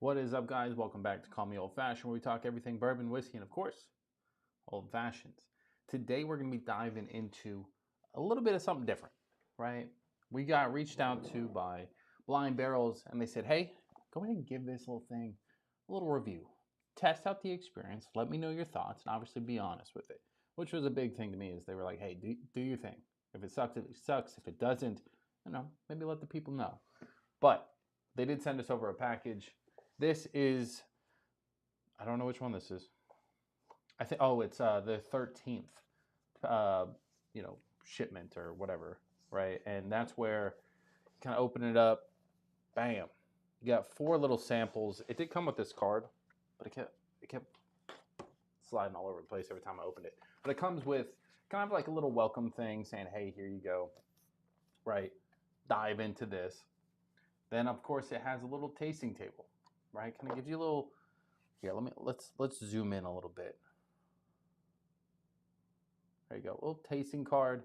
What is up, guys? Welcome back to Call Me Old Fashioned, where we talk everything bourbon, whiskey, and of course, old fashions. Today, we're going to be diving into a little bit of something different, right? We got reached out to by Blind Barrels, and they said, hey, go ahead and give this little thing a little review. Test out the experience. Let me know your thoughts, and obviously be honest with it, which was a big thing to me. Is they were like, hey, do your thing. If it sucks, it sucks. If it doesn't, maybe let the people know. But they did send us over a package. This is, I don't know which one this is. I think, oh, it's the 13th, shipment or whatever, right? And that's where you kind of open it up, bam. You got 4 little samples. It did come with this card, but it kept sliding all over the place every time I opened it. But it comes with kind of like a little welcome thing saying, hey, here you go, right? Dive into this. Then, of course, it has a little tasting table. Right, kind of gives you a little. Here, let's zoom in a little bit. There you go, a little tasting card.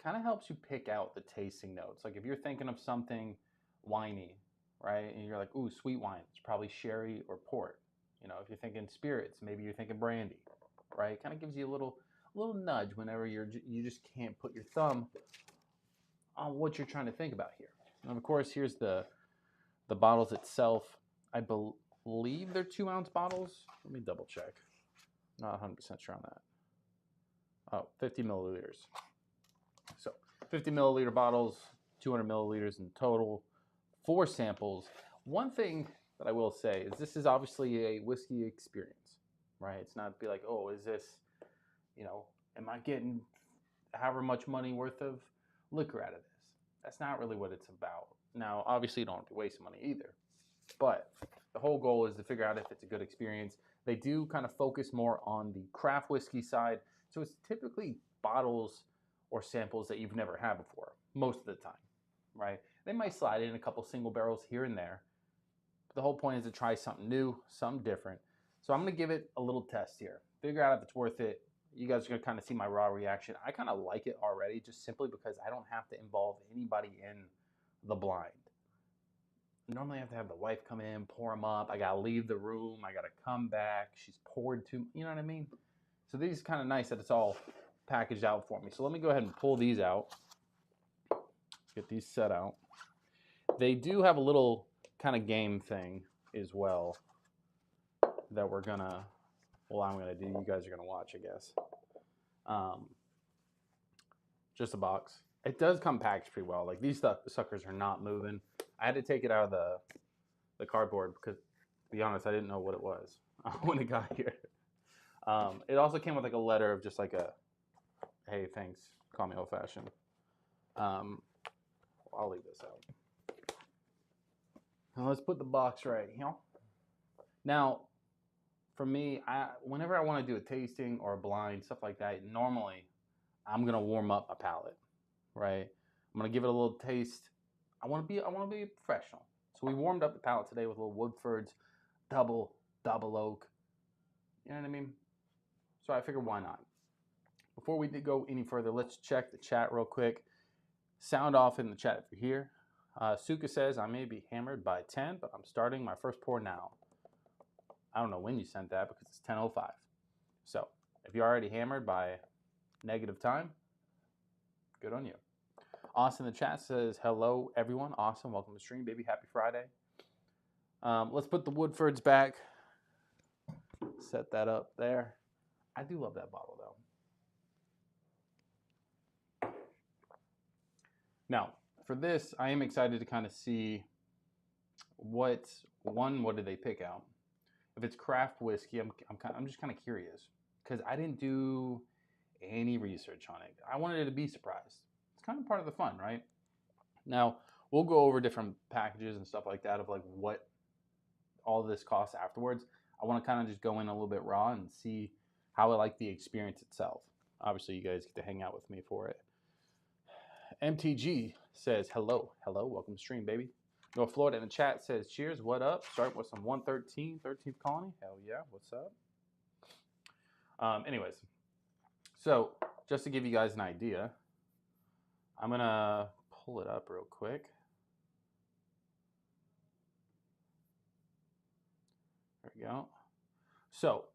Kind of helps you pick out the tasting notes. Like if you're thinking of something winey, right, and you're like, ooh, sweet wine. It's probably sherry or port. You know, if you're thinking spirits, maybe you're thinking brandy, right? Kind of gives you a little nudge whenever you just can't put your thumb on what you're trying to think about here. And of course, here's the bottles itself. I believe they're 2-ounce bottles. Let me double check. Not 100% sure on that. Oh, 50 milliliters. So 50 milliliter bottles, 200 milliliters in total, 4 samples. One thing that I will say is this is obviously a whiskey experience, right? It's not be like, oh, is this, am I getting however much money worth of liquor out of this? That's not really what it's about. Now, obviously, you don't want to be wasting money either. But the whole goal is to figure out if it's a good experience. They do kind of focus more on the craft whiskey side. So it's typically bottles or samples that you've never had before, most of the time, right? They might slide in a couple single barrels here and there. But the whole point is to try something new, something different. So I'm going to give it a little test here. Figure out if it's worth it. You guys are going to kind of see my raw reaction. I kind of like it already just simply because I don't have to involve anybody in the blind. Normally I have to have the wife come in, pour them up. I got to leave the room. I got to come back. She's poured too, you know what I mean? So these are kind of nice that it's all packaged out for me. So let me go ahead and pull these out. Get these set out. They do have a little kind of game thing as well that I'm going to do. You guys are going to watch, I guess. Just a box. It does come packaged pretty well. Like these suckers are not moving. I had to take it out of the cardboard because, to be honest, I didn't know what it was when it got here. It also came with like a letter of just like a, hey, thanks, call me old fashioned. I'll leave this out. Now let's put the box right here. Now, for me, whenever I want to do a tasting or a blind, stuff like that, normally I'm gonna warm up a palate, right? I'm gonna give it a little taste. I want to be professional. So we warmed up the palate today with a little Woodford's double oak. You know what I mean? So I figured, why not? Before we go any further, let's check the chat real quick. Sound off in the chat if you're here. Suka says, I may be hammered by 10, but I'm starting my first pour now. I don't know when you sent that because it's 10:05. So if you're already hammered by negative time, good on you. Austin in the chat says, hello, everyone. Awesome. Welcome to the stream, baby. Happy Friday. Let's put the Woodfords back. Set that up there. I do love that bottle, though. Now, for this, I am excited to kind of see what did they pick out? If it's craft whiskey, I'm just kind of curious because I didn't do any research on it. I wanted to be surprised. It's kind of part of the fun, right? Now, we'll go over different packages and stuff like that of like what all this costs afterwards. I want to kind of just go in a little bit raw and see how I like the experience itself. Obviously, you guys get to hang out with me for it. MTG says, hello, welcome to stream, baby. North Florida in the chat says, cheers, what up? Starting with some 113, 13th Colony. Hell yeah, what's up? Anyways, so just to give you guys an idea, I'm going to pull it up real quick. we go. So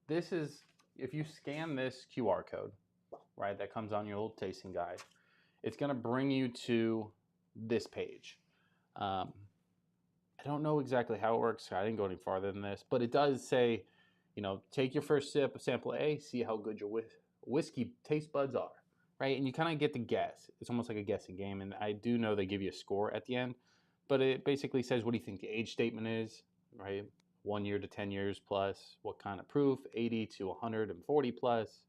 this is, if you scan this QR code, right, that comes on your little tasting guide, it's going to bring you to this page. I don't know exactly how it works. I didn't go any farther than this, but it does say, you know, take your first sip of sample A, see how good your whiskey taste buds are, right? And you kind of get to guess. It's almost like a guessing game. And I do know they give you a score at the end, but it basically says, what do you think the age statement is, right? 1 year to 10 years plus. What kind of proof? 80 to 140 plus.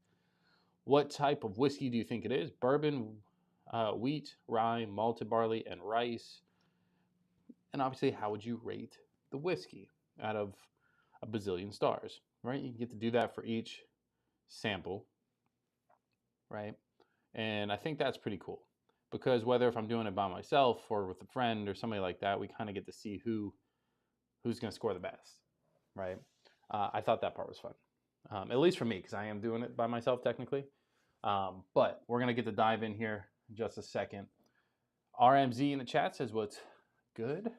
What type of whiskey do you think it is? Bourbon, wheat, rye, malted barley, and rice. And obviously, how would you rate the whiskey out of a bazillion stars, right? You get to do that for each sample, right? And I think that's pretty cool because whether if I'm doing it by myself or with a friend or somebody like that, we kind of get to see who's going to score the best, right? I thought that part was fun, at least for me, because I am doing it by myself technically. But we're going to get to dive in here in just a second. RMZ in the chat says, what's good?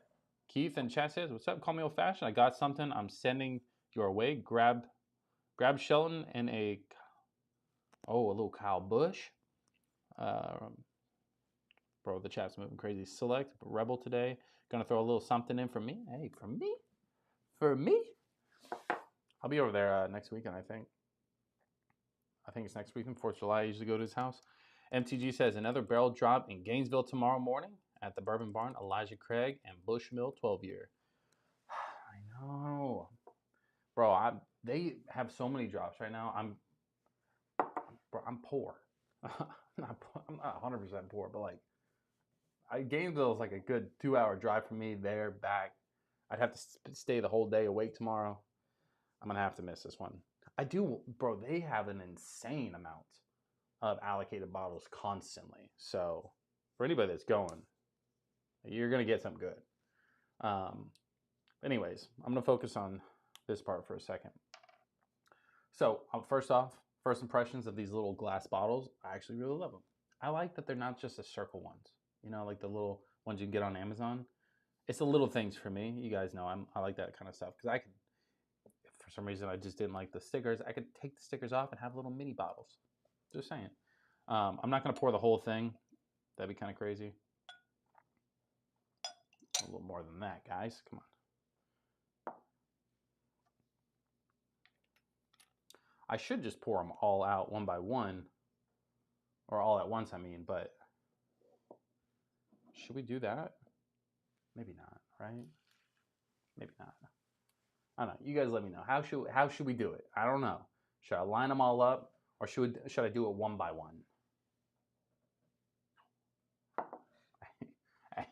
Keith in chat says, what's up? Call me old fashioned. I got something I'm sending your way. Grab Shelton and a little Kyle Busch. Bro, the chat's moving crazy. Select Rebel today. Gonna throw a little something in for me. Hey, for me? For me? I'll be over there next weekend, I think. I think it's next weekend, 4th of July. I usually go to his house. MTG says, another barrel drop in Gainesville tomorrow morning at the Bourbon Barn. Elijah Craig and Bushmill 12-year. I know. Bro, they have so many drops right now. I'm poor. I'm not 100% poor, but like, Gainesville is like a good 2-hour drive for me there, back. I'd have to stay the whole day awake tomorrow. I'm going to have to miss this one. I do, bro, they have an insane amount of allocated bottles constantly. So for anybody that's going, you're going to get something good. Anyways, I'm going to focus on this part for a second. So first off, first impressions of these little glass bottles, I actually really love them. I like that they're not just the circle ones, you know, like the little ones you can get on Amazon. It's the little things for me. You guys know I like that kind of stuff because I could, for some reason, I just didn't like the stickers. I could take the stickers off and have little mini bottles. Just saying. I'm not going to pour the whole thing. That'd be kind of crazy. A little more than that, guys. Come on. I should just pour them all out one by one. Or all at once, I mean. But should we do that? Maybe not, right? Maybe not. I don't know. You guys let me know. How should we do it? I don't know. Should I line them all up? Or should I do it one by one? The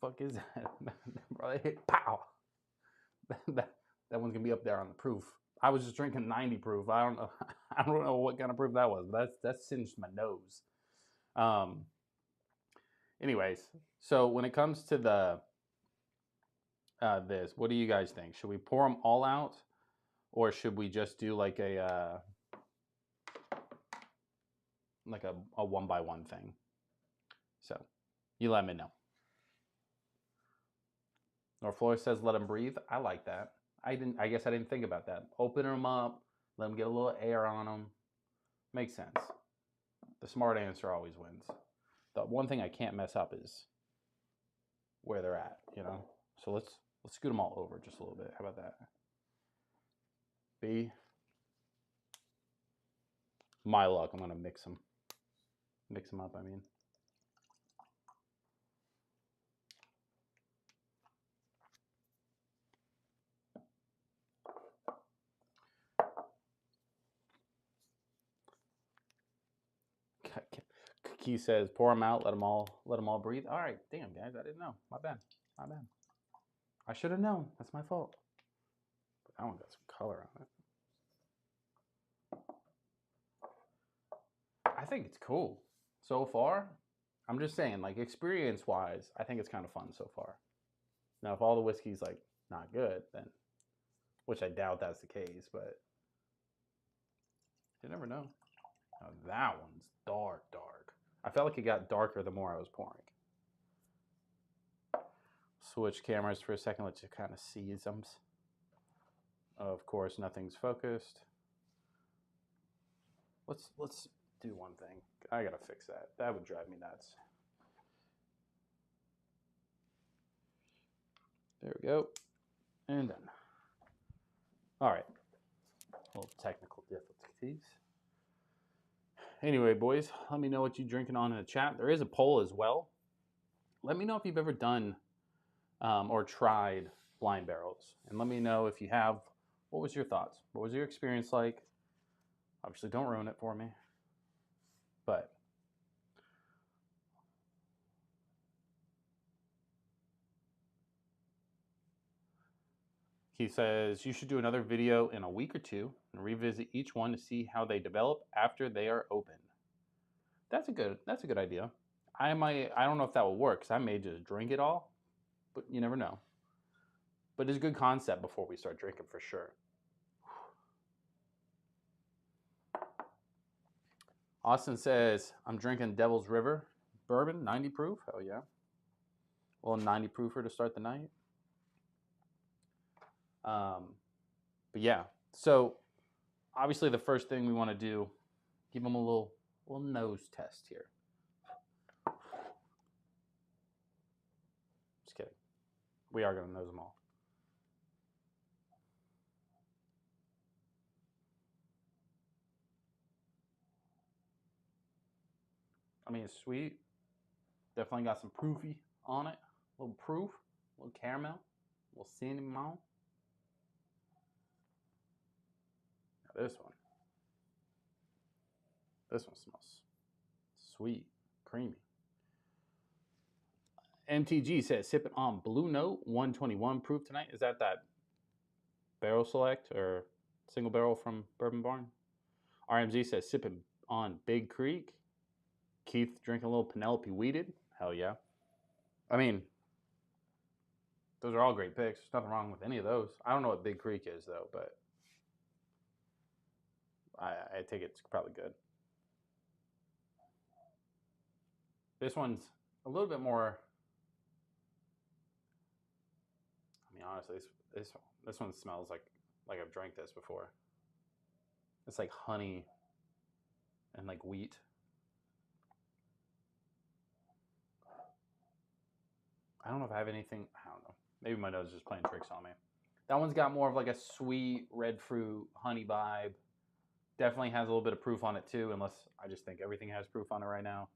fuck is that? Bro, pow! That one's gonna be up there on the proof. I was just drinking 90 proof. I don't know what kind of proof that was, but that singed my nose. Anyways, so when it comes to the this, what do you guys think? Should we pour them all out, or should we just do like a one by one thing? So you let me know. Norflora says let them breathe. I like that. I guess I didn't think about that. Open them up, let them get a little air on them. Makes sense. The smart answer always wins. The one thing I can't mess up is where they're at, you know? So let's scoot them all over just a little bit. How about that? B. My luck, I'm going to mix them. Mix them up, I mean. Key says, pour them out, let them all breathe. All right, damn guys, I didn't know. My bad. I should have known. That's my fault. But that one got some color on it. I think it's cool so far. I'm just saying, like, experience-wise, I think it's kind of fun so far. Now, if all the whiskey's like not good, then, which I doubt that's the case, but you never know. Now, that one's dark. I felt like it got darker the more I was pouring. Switch cameras for a second, let you kind of see some. Of course, nothing's focused. Let's do one thing. I gotta fix that. That would drive me nuts. There we go. And done. All right. Little technical difficulties. Anyway, boys, let me know what you're drinking on in the chat. There is a poll as well. Let me know if you've ever done or tried blind barrels. And let me know if you have, what was your thoughts? What was your experience like? Obviously, don't ruin it for me. But he says you should do another video in a week or two and revisit each one to see how they develop after they are opened. That's a good idea. I don't know if that will work because I may just drink it all, but you never know. But it's a good concept before we start drinking for sure. Austin says, I'm drinking Devil's River bourbon, 90 proof. Hell yeah. Well, 90 proofer to start the night. But yeah, so obviously the first thing we want to do, give them a little nose test here. Just kidding. We are going to nose them all. I mean, it's sweet. Definitely got some proofy on it. A little proof, a little caramel, a little cinnamon. Now this one smells sweet, creamy. MTG says, sipping on Blue Note 121 proof tonight. Is that barrel select or single barrel from Bourbon Barn? RMZ says, sipping on Big Creek. Keith drinking a little Penelope Weeded. Hell yeah. I mean, those are all great picks. There's nothing wrong with any of those. I don't know what Big Creek is, though, but I take it's probably good. This one's a little bit more. I mean, honestly, this one smells like I've drank this before. It's like honey and like wheat. I don't know if I have anything. I don't know. Maybe my nose is just playing tricks on me. That one's got more of like a sweet red fruit honey vibe. Definitely has a little bit of proof on it too, unless I just think everything has proof on it right now.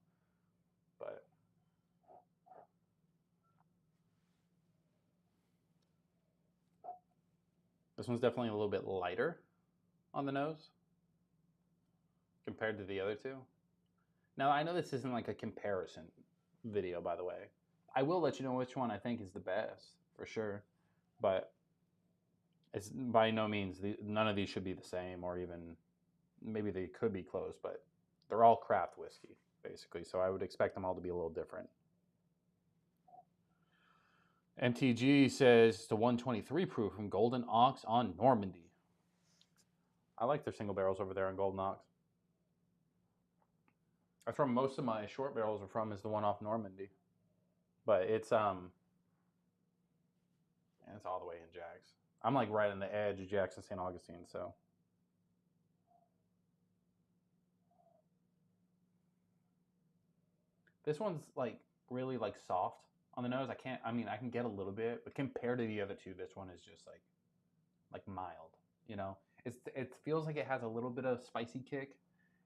But this one's definitely a little bit lighter on the nose compared to the other two. Now, I know this isn't like a comparison video, by the way. I will let you know which one I think is the best, for sure. But it's by no means, none of these should be the same, or even, maybe they could be close, but they're all craft whiskey, basically. So I would expect them all to be a little different. MTG says it's a 123 proof from Golden Ox on Normandy. I like their single barrels over there on Golden Ox. That's where most of my short barrels are from, is the one off Normandy. But it's all the way in Jax. I'm like right on the edge of Jackson St. Augustine, so. This one's like really like soft on the nose. I can get a little bit, but compared to the other two, this one is just like mild, you know? It feels like it has a little bit of spicy kick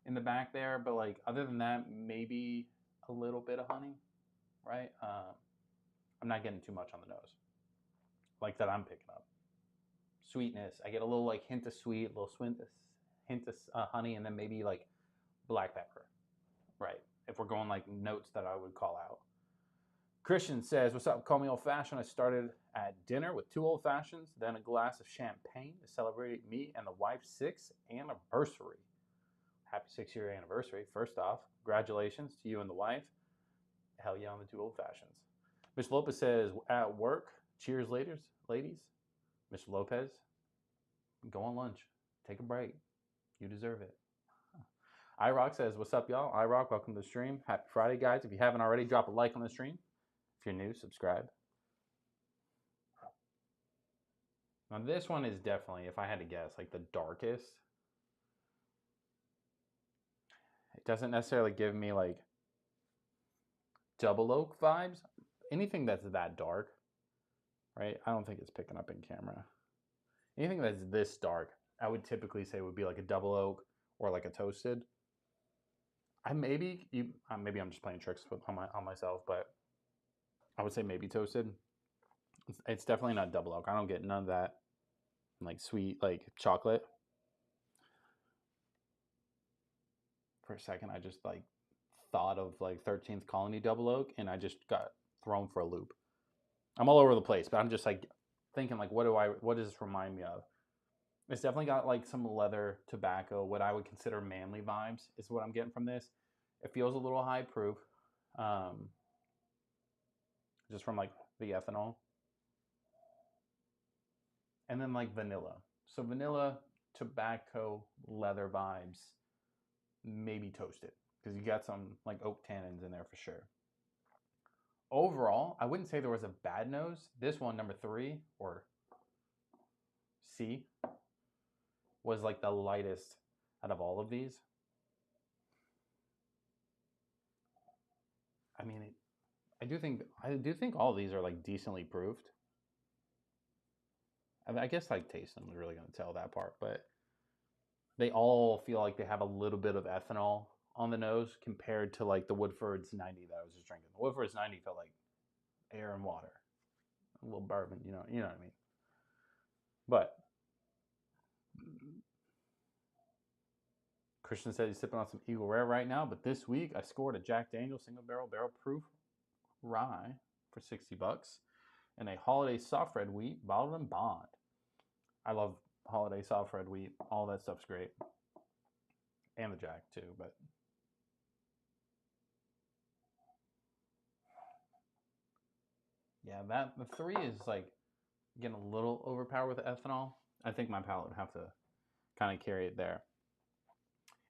in the back there, but like other than that, maybe a little bit of honey, right? I'm not getting too much on the nose. Like that I'm picking up. Sweetness, I get a little like hint of sweet, a little hint of honey, and then maybe like black pepper, right? If we're going like notes that I would call out. Christian says, what's up? Call me old fashioned. I started at dinner with 2 old fashions, then a glass of champagne to celebrate me and the wife's 6th anniversary. Happy 6-year anniversary. First off, congratulations to you and the wife. Hell yeah on the 2 old fashions. Miss Lopez says, at work, cheers, ladies. Miss Lopez, go on lunch. Take a break. You deserve it. iRock says, what's up, y'all? iRock, welcome to the stream. Happy Friday, guys. If you haven't already, drop a like on the stream. If you're new, subscribe. Now this one is definitely, if I had to guess, like the darkest. It doesn't necessarily give me like double oak vibes. Anything that's that dark, right? I don't think it's picking up in camera. Anything that's this dark, I would typically say would be like a double oak or like a toasted. Maybe I'm just playing tricks on myself, but I would say maybe toasted. It's definitely not double oak. I don't get none of that like sweet like chocolate. For a second, I just like thought of like 13th Colony double oak, and I just got thrown for a loop. I'm all over the place, but I'm just like thinking like, what does this remind me of? It's definitely got like some leather tobacco, what I would consider manly vibes is what I'm getting from this. It feels a little high proof, just from like the ethanol. And then like vanilla. So vanilla, tobacco, leather vibes, maybe toasted, because you got some like oak tannins in there for sure. Overall, I wouldn't say there was a bad nose. This one, number 3, or C, was like the lightest out of all of these. I mean, I do think all of these are like decently proofed. I mean, I guess like taste them is really going to tell that part, but they all feel like they have a little bit of ethanol on the nose compared to like the Woodford's 90 that I was just drinking. The Woodford's 90 felt like air and water, a little bourbon, you know what I mean. But Christian said he's sipping on some Eagle Rare right now, but this week I scored a Jack Daniel's single barrel proof rye for $60 and a Holiday soft red wheat bottled in bond. I love Holiday soft red wheat. All that stuff's great. And the Jack too, but yeah, the 3 is like getting a little overpowered with ethanol. I think my palate would have to kind of carry it there.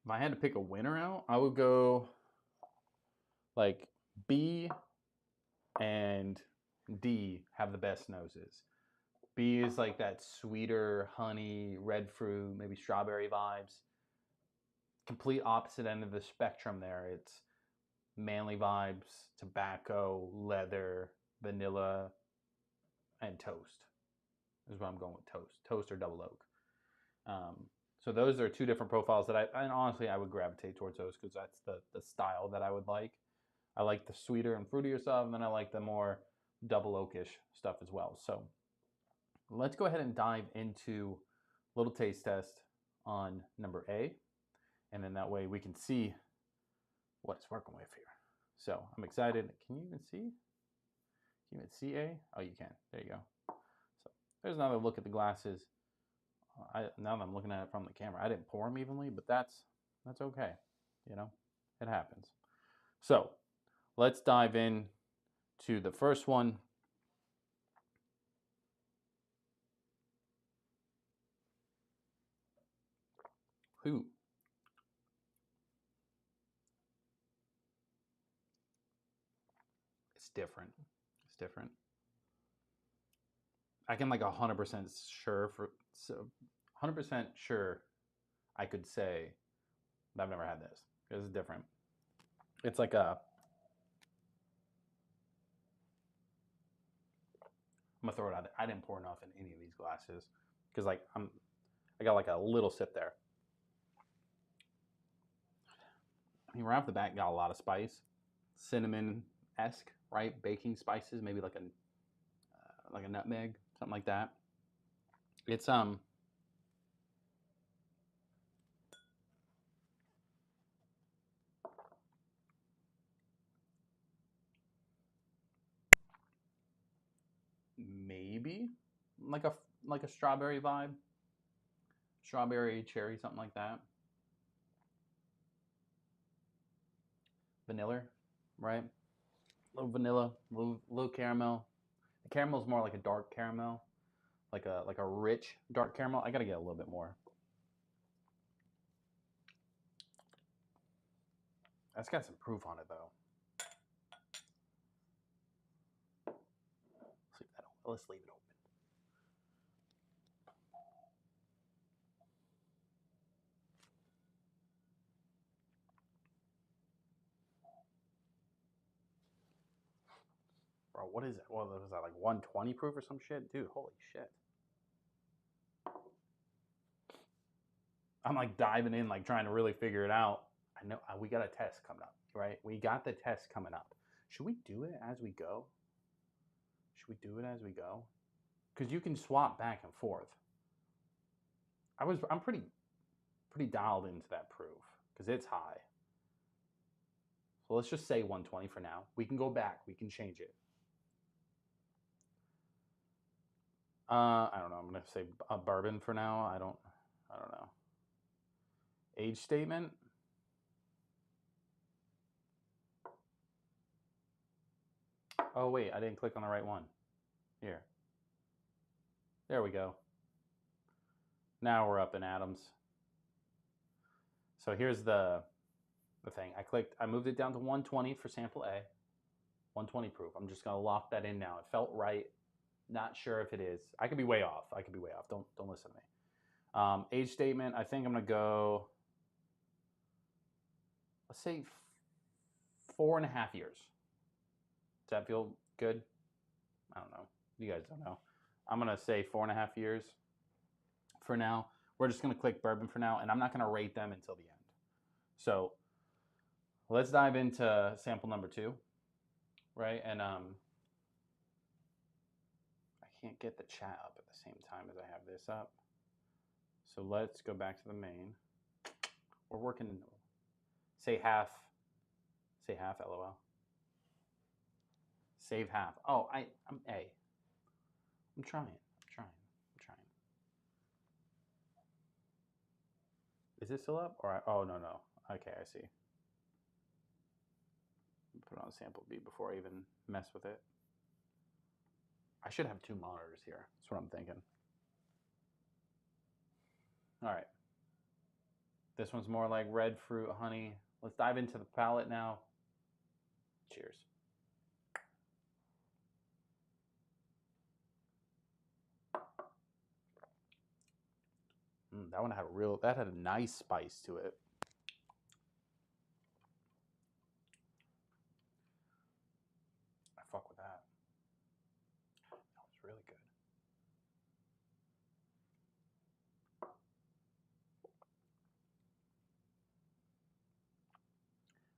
If I had to pick a winner out, I would go like B and D have the best noses. B is like that sweeter honey, red fruit, maybe strawberry vibes. Complete opposite end of the spectrum there. It's manly vibes, tobacco, leather, vanilla, and toast. Is what I'm going with, toast or double oak. So those are 2 different profiles that and honestly I would gravitate towards those because that's the style that I would like. I like the sweeter and fruitier stuff, and then I like the more double oakish stuff as well. So let's go ahead and dive into a little taste test on number A, and then that way we can see what it's working with here. So I'm excited. Can you even see? Can you even see A? Oh, you can. There you go. So there's another look at the glasses. Now that I'm looking at it from the camera, I didn't pour them evenly, but that's okay. You know, it happens. So let's dive in to the first one. Ooh. It's different. It's different. I can like 100% sure 100% sure I could say that I've never had this. This is different. It's like I'm gonna throw it out there. I didn't pour enough in any of these glasses because like I got like a little sip there. I mean, right off the bat, got a lot of spice, cinnamon-esque, right? Baking spices, maybe like a nutmeg, something like that. It's maybe like a strawberry vibe, strawberry, cherry, something like that. Vanilla, right? A little vanilla, little caramel. The caramel is more like a dark caramel, like a rich dark caramel. I gotta get a little bit more. That's got some proof on it though. Let's leave it open. Bro, what is it? What was that, like 120 proof or some shit? Dude, holy shit. I'm like diving in, like trying to really figure it out. I know we got a test coming up, right? We got the test coming up. Should we do it as we go? Should we do it as we go? Because you can swap back and forth. I'm pretty dialed into that proof because it's high. So let's just say 120 for now. We can go back. We can change it. I don't know. I'm gonna say a bourbon for now. I don't know. Age statement. Oh wait, I didn't click on the right one. Here. There we go. Now we're up in atoms. So here's the thing. I moved it down to 120 for sample A. 120 proof. I'm just gonna lock that in now. It felt right. Not sure if it is. I could be way off. Don't listen to me. Age statement. I think I'm gonna go. Let's say 4.5 years. Does that feel good? I don't know. You guys don't know. I'm gonna say 4.5 years for now. We're just gonna click bourbon for now, and I'm not gonna rate them until the end. So let's dive into sample number 2, right? And I can't get the chat up at the same time as I have this up. So let's go back to the main. We're working. Say half. Say half. LOL. Save half. Oh, I'm A. I'm trying. Is this still up? Or oh no. Okay, I see. Put on sample B before I even mess with it. I should have 2 monitors here. That's what I'm thinking. All right. This one's more like red fruit, honey. Let's dive into the palate now. Cheers. That one had a nice spice to it. I fuck with that. That was really good.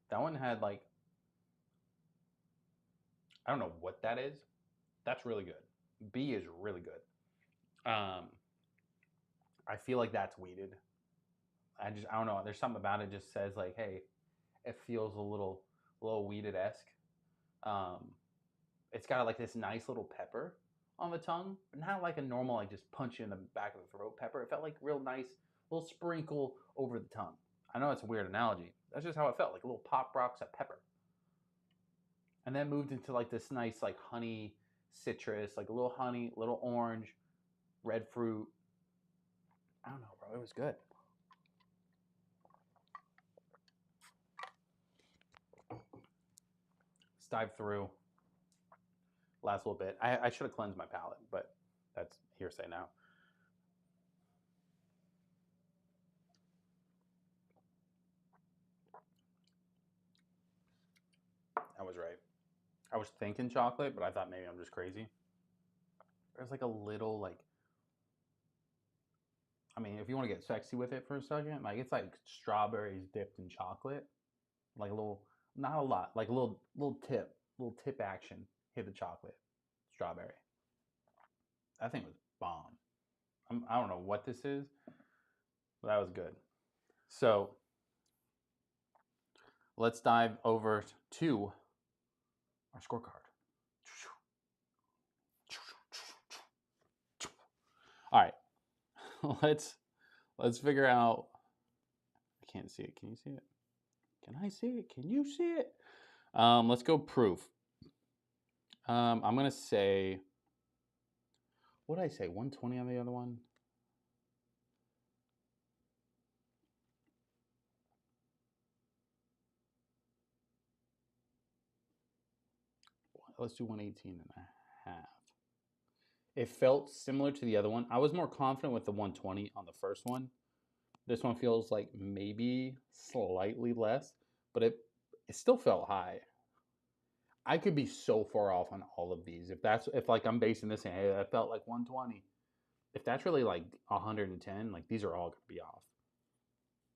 That one had like, I don't know what that is. That's really good. B is really good. I feel like that's weeded. I don't know. There's something about it just says like, hey, it feels a little weeded-esque. It's got like this nice little pepper on the tongue, but not like a normal like just punch you in the back of the throat pepper. It felt like real nice little sprinkle over the tongue. I know it's a weird analogy. That's just how it felt, like a little pop rocks of pepper. And then moved into like this nice like honey citrus, like a little honey, little orange, red fruit. I don't know, bro. It was good. Let's dive through. Last little bit. I should have cleansed my palate, but that's hearsay now. I was right. I was thinking chocolate, but I thought maybe I'm just crazy. There's like a little like, I mean, if you want to get sexy with it for a second, like it's like strawberries dipped in chocolate, like a little, not a lot, like a little tip action. Hit the chocolate, strawberry. That thing was bomb. I don't know what this is, but that was good. So let's dive over to our scorecard. All right, let's figure out. I can't see it. Can you see it? Can I see it? Can you see it? Let's go proof. I'm gonna say. What did I say? 120 on the other one. Let's do 118 and a half. It felt similar to the other one. I was more confident with the 120 on the first one. This one feels like maybe slightly less, but it still felt high. I could be so far off on all of these. If like I'm basing this in, hey, that felt like 120. If that's really like 110, like these are all gonna be off.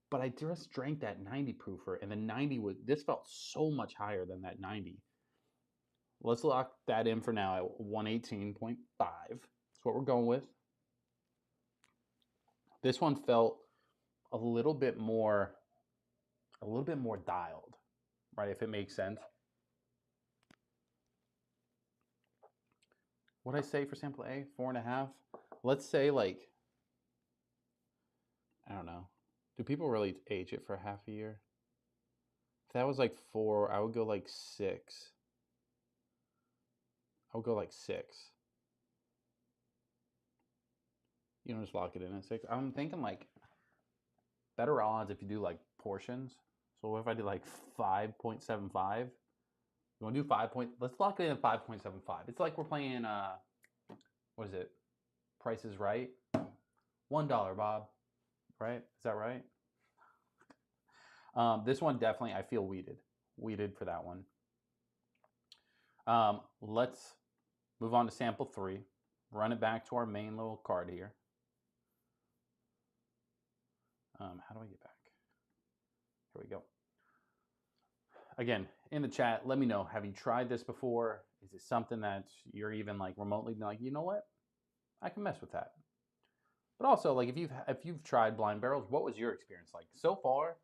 But I just drank that 90 proofer, and the 90 this felt so much higher than that 90. Let's lock that in for now at 118.5. That's what we're going with. This one felt a little bit more dialed, right? If it makes sense. What did I say for sample A? 4.5. Let's say like, I don't know. Do people really age it for half a year? If that was like 4, I would go like 6. I would go like 6. You know, just lock it in at 6. I'm thinking like better odds if you do like portions. So what if I do like 5.75? You want to do 5 point? Let's lock it in at 5.75. It's like we're playing what is it? Price is Right. $1, Bob. Right? Is that right? This one definitely I feel weeded for that one. Let's move on to sample 3. Run it back to our main little card here. How do I get back? Here we go. Again, in the chat, let me know. Have you tried this before? Is it something that you're even like remotely like, you know what? I can mess with that. But also, like if you've tried blind barrels, what was your experience like? So far,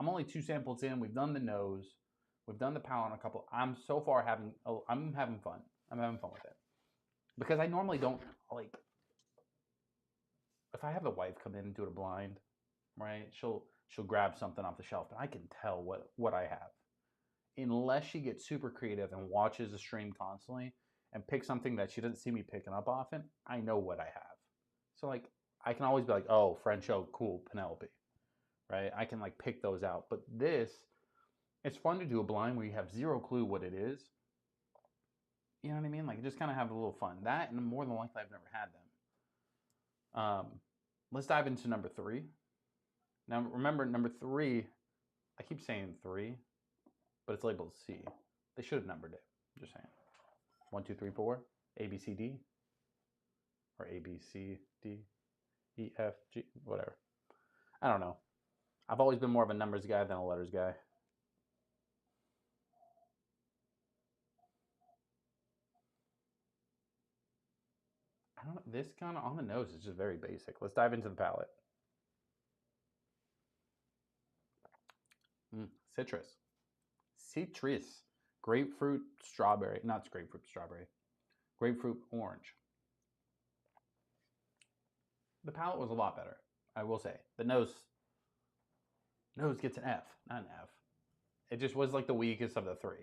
I'm only 2 samples in. We've done the nose, we've done the palate on a couple. I'm so far having fun. I'm having fun with it. Because I normally don't like, if I have the wife come in and do it a blind, right? She'll grab something off the shelf, and I can tell what I have. Unless she gets super creative and watches the stream constantly and picks something that she doesn't see me picking up often, I know what I have. So like I can always be like, oh, French oak, cool, Penelope, right? I can like pick those out. But this, it's fun to do a blind where you have zero clue what it is. You know what I mean? Like just kind of have a little fun. That, and more than likely I've never had them. Let's dive into number 3. Now remember, number 3, I keep saying 3, but it's labeled C. They should have numbered it. I'm just saying. 1, 2, 3, 4. A, B, C, D. Or A, B, C, D, E, F, G, whatever. I don't know. I've always been more of a numbers guy than a letters guy. I don't know. This kind of on the nose is just very basic. Let's dive into the palate. Citrus. Grapefruit, strawberry. Not grapefruit, strawberry. Grapefruit, orange. The palate was a lot better, I will say. The nose gets an F, not an F. It just was like the weakest of the 3.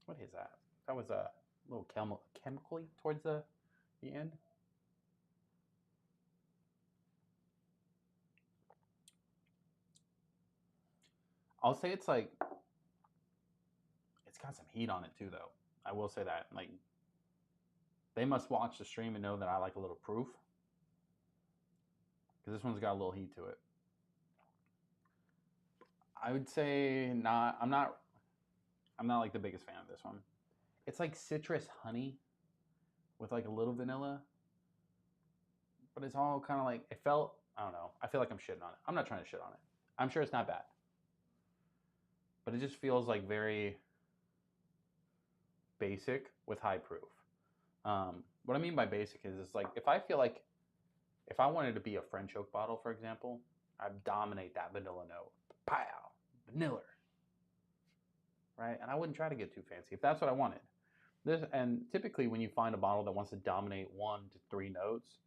What is that? That was a little chemically towards the end. I'll say it's like, it's got some heat on it too, though. I will say that. Like, they must watch the stream and know that I like a little proof. Because this one's got a little heat to it. I would say not. I'm not like the biggest fan of this one. It's like citrus honey with like a little vanilla. But it's all kind of like, it felt, I don't know. I feel like I'm shitting on it. I'm not trying to shit on it. I'm sure it's not bad. But it just feels like very basic with high proof. What I mean by basic is it's like, if I feel like, if I wanted to be a French oak bottle, for example, I'd dominate that vanilla note. Pow! Vanilla. Right? And I wouldn't try to get too fancy if that's what I wanted. And typically when you find a bottle that wants to dominate 1 to 3 notes,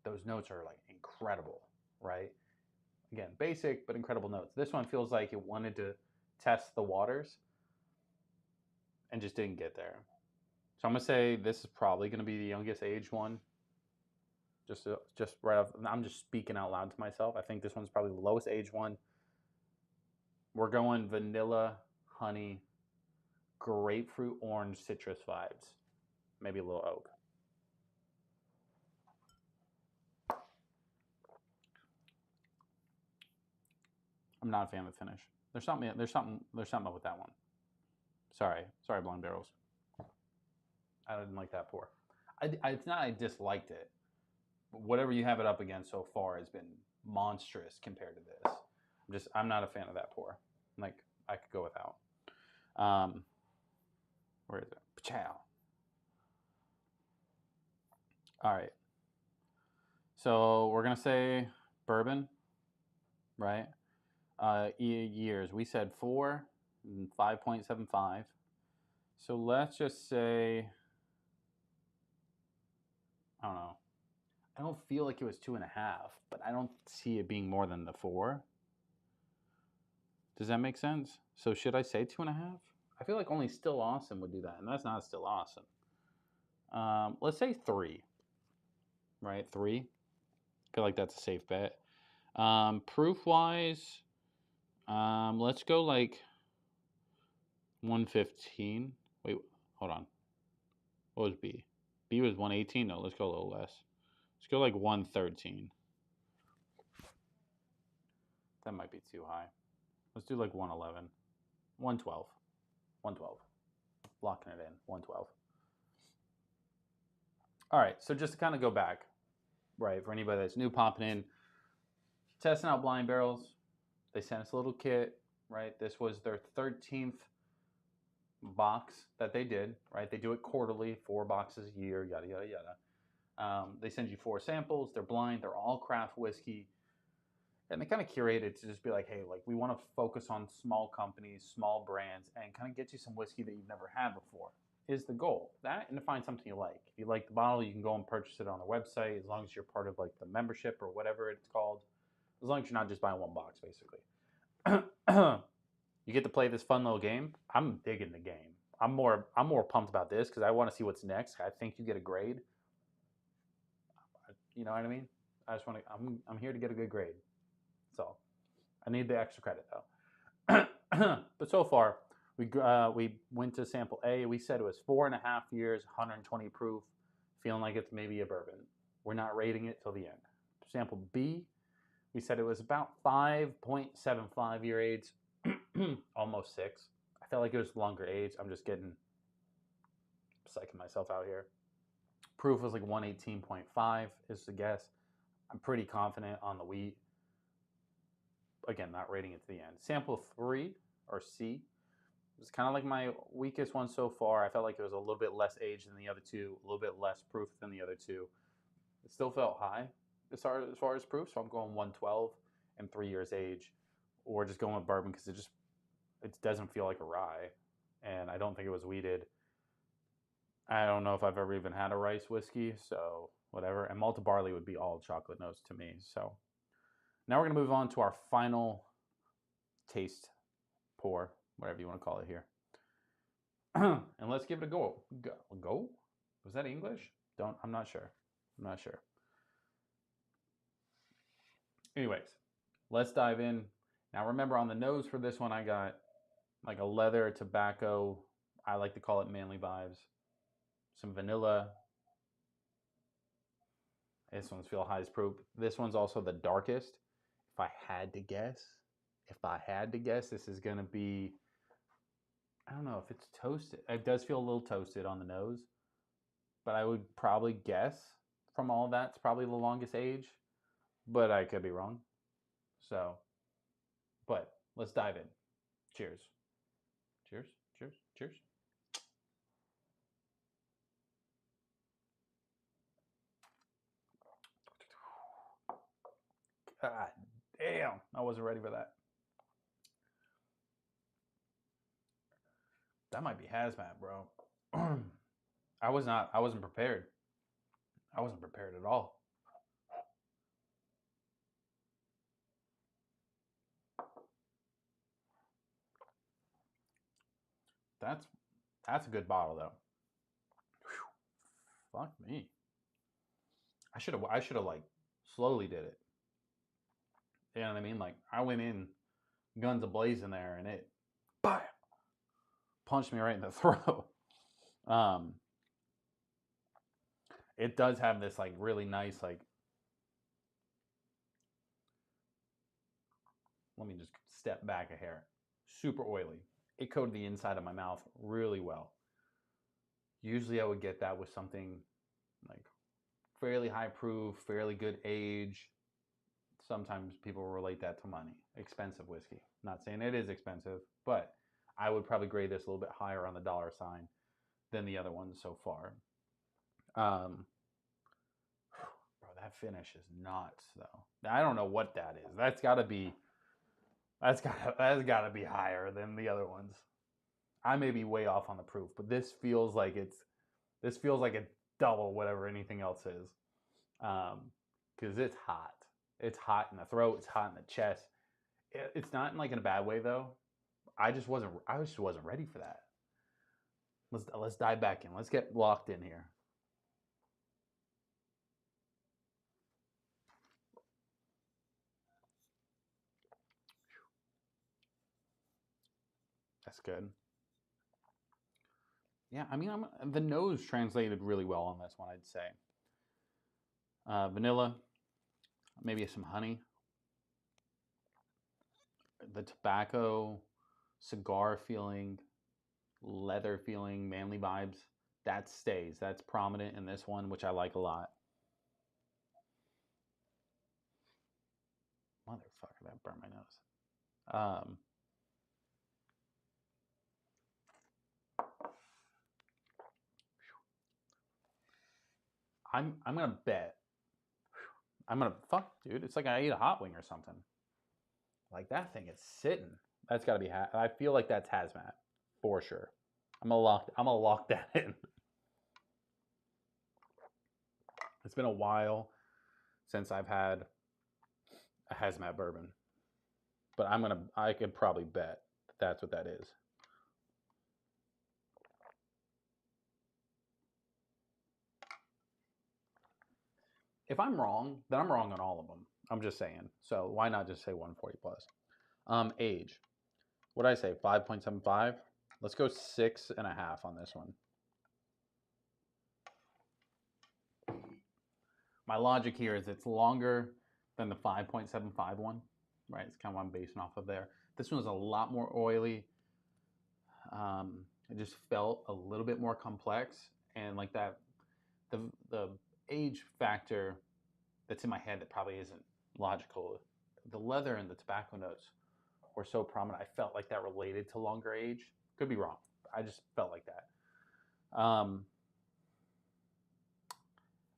those notes are like incredible, right? Again, basic, but incredible notes. This one feels like it wanted to test the waters and just didn't get there. So I'm going to say this is probably going to be the youngest age one. Just right off, I'm just speaking out loud to myself. I think this one's probably the lowest age one. We're going vanilla, honey, grapefruit, orange, citrus vibes. Maybe a little oak. I'm not a fan of the finish. There's something up with that one. Sorry, Blind Barrels. I didn't like that pour. It's not I disliked it. But whatever you have it up against so far has been monstrous compared to this. I'm not a fan of that pour. Like, I could go without. Where is it? Pachow. All right. So we're gonna say bourbon, right? Years. We said 4 and 5.75. So let's just say, I don't know. I don't feel like it was 2.5, but I don't see it being more than the 4. Does that make sense? So should I say 2.5? I feel like only Still Awesome would do that, and that's not Still Awesome. Let's say 3. Right, 3. I feel like that's a safe bet. Proof wise, let's go like 115. Wait, hold on. What was B? B was 118. No, let's go a little less. Let's go like 113. That might be too high. Let's do like 111. 112. 112. Locking it in. 112. All right, so just to kind of go back, right, for anybody that's new popping in, testing out Blind Barrels, they sent us a little kit, right? This was their 13th box that they did, right? They do it quarterly, 4 boxes a year, yada, yada, yada. They send you 4 samples. They're blind. They're all craft whiskey. And they kind of curate it to just be like, hey, like, we want to focus on small companies, small brands, and kind of get you some whiskey that you've never had before is the goal. That and to find something you like. If you like the bottle, you can go and purchase it on their website as long as you're part of like the membership or whatever it's called. As long as you're not just buying 1 box, basically. You get to play this fun little game. I'm digging the game. I'm more pumped about this because I want to see what's next. I think you get a grade. You know what I mean? I just want to. I'm here to get a good grade. So I need the extra credit though. But so far, we went to sample A. We said it was 4.5 years, 120 proof, feeling like it's maybe a bourbon. We're not rating it till the end. Sample B, we said it was about 5.75 year age, almost 6. I felt like it was longer age. I'm just getting psyching myself out here. Proof was like 118.5 is the guess. I'm pretty confident on the wheat. Again, not rating it to the end. Sample 3, or C, was kind of like my weakest one so far. I felt like it was a little bit less age than the other 2, a little bit less proof than the other 2. It still felt high as far as proof, so I'm going 112 and 3 years age, or just going with bourbon because it doesn't feel like a rye, and I don't think it was wheated. I don't know if I've ever even had a rice whiskey, so whatever. And malted barley would be all chocolate notes to me. So now we're going to move on to our final taste pour, whatever you want to call it here. And let's give it a go. Go? Was that English? I'm not sure. Anyways, let's dive in. Now remember, on the nose for this one, I got like a leather tobacco. I like to call it manly vibes. Some vanilla. This one's feel highest proof. This one's also the darkest. If I had to guess, this is going to be, I don't know if it's toasted. It does feel a little toasted on the nose, but I would probably guess from all that, it's probably the longest age, but I could be wrong. So, but let's dive in. Cheers. Cheers, cheers, cheers. God damn, I wasn't ready for that. That might be hazmat, bro. I wasn't prepared. I wasn't prepared at all. That's a good bottle though. Whew. Fuck me. I should have like slowly did it. You know what I mean? Like I went in guns a-blazing there and it bam, punched me right in the throat. It does have this like really nice like, let me just step back a hair. Super oily. It coated the inside of my mouth really well. Usually I would get that with something like fairly high proof, fairly good age. Sometimes people relate that to money. Expensive whiskey. Not saying it is expensive, but I would probably grade this a little bit higher on the dollar sign than the other ones so far. Bro, that finish is nuts though. I don't know what that is. That's gotta be higher than the other ones. I may be way off on the proof, but this feels like it's double whatever anything else is. Because it's hot. It's hot in the throat. It's hot in the chest. It's not like in a bad way though. I just wasn't ready for that. Let's dive back in. Let's get locked in here. That's good. Yeah, I mean, the nose translated really well on this one, I'd say. Vanilla, maybe some honey. The tobacco, cigar feeling, leather feeling, manly vibes, that stays. That's prominent in this one, which I like a lot. Motherfucker, that burned my nose. I'm gonna bet. Fuck, dude. It's like I ate a hot wing or something. Like that thing is sitting. That's gotta be. I feel like that's hazmat for sure. I'm gonna lock that in. It's been a while since I've had a hazmat bourbon, but I could probably bet that's what that is. If I'm wrong, then I'm wrong on all of them. I'm just saying. So why not just say 140 plus? Age. What did I say? 5.75. Let's go 6.5 on this one. My logic here is it's longer than the 5.75 one, right? It's kind of what I'm basing off of there. This one was a lot more oily. It just felt a little bit more complex, and like that, the age factor that's in my head that probably isn't logical. The leather and the tobacco notes were so prominent. I felt like that related to longer age. Could be wrong. I just felt like that.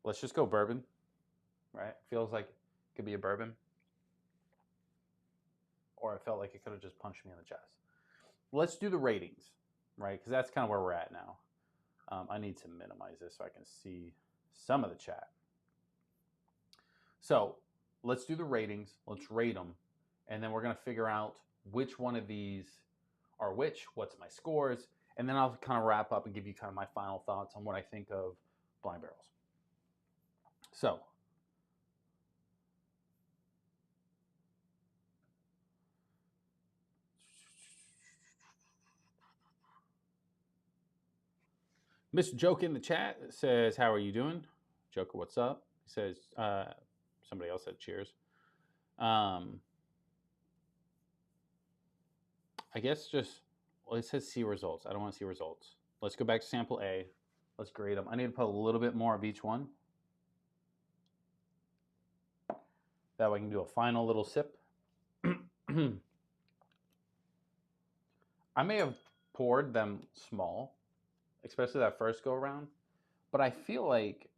Let's just go bourbon, right? Feels like it could be a bourbon. Or it felt like it could have just punched me in the chest. Let's do the ratings, right? Because that's kind of where we're at now. I need to minimize this so I can see some of the chat. So let's do the ratings. Let's rate them. And then we're going to figure out which one of these are which, what's my scores. And then I'll kind of wrap up and give you kind of my final thoughts on what I think of blind barrels. So Mr. Joke in the chat says, how are you doing? Joker, what's up? He says, somebody else said cheers. I guess just, well, it says see results. I don't want to see results. Let's go back to sample A. Let's grade them. I need to put a little bit more of each one. That way I can do a final little sip. I may have poured them small, especially that first go around. But I feel like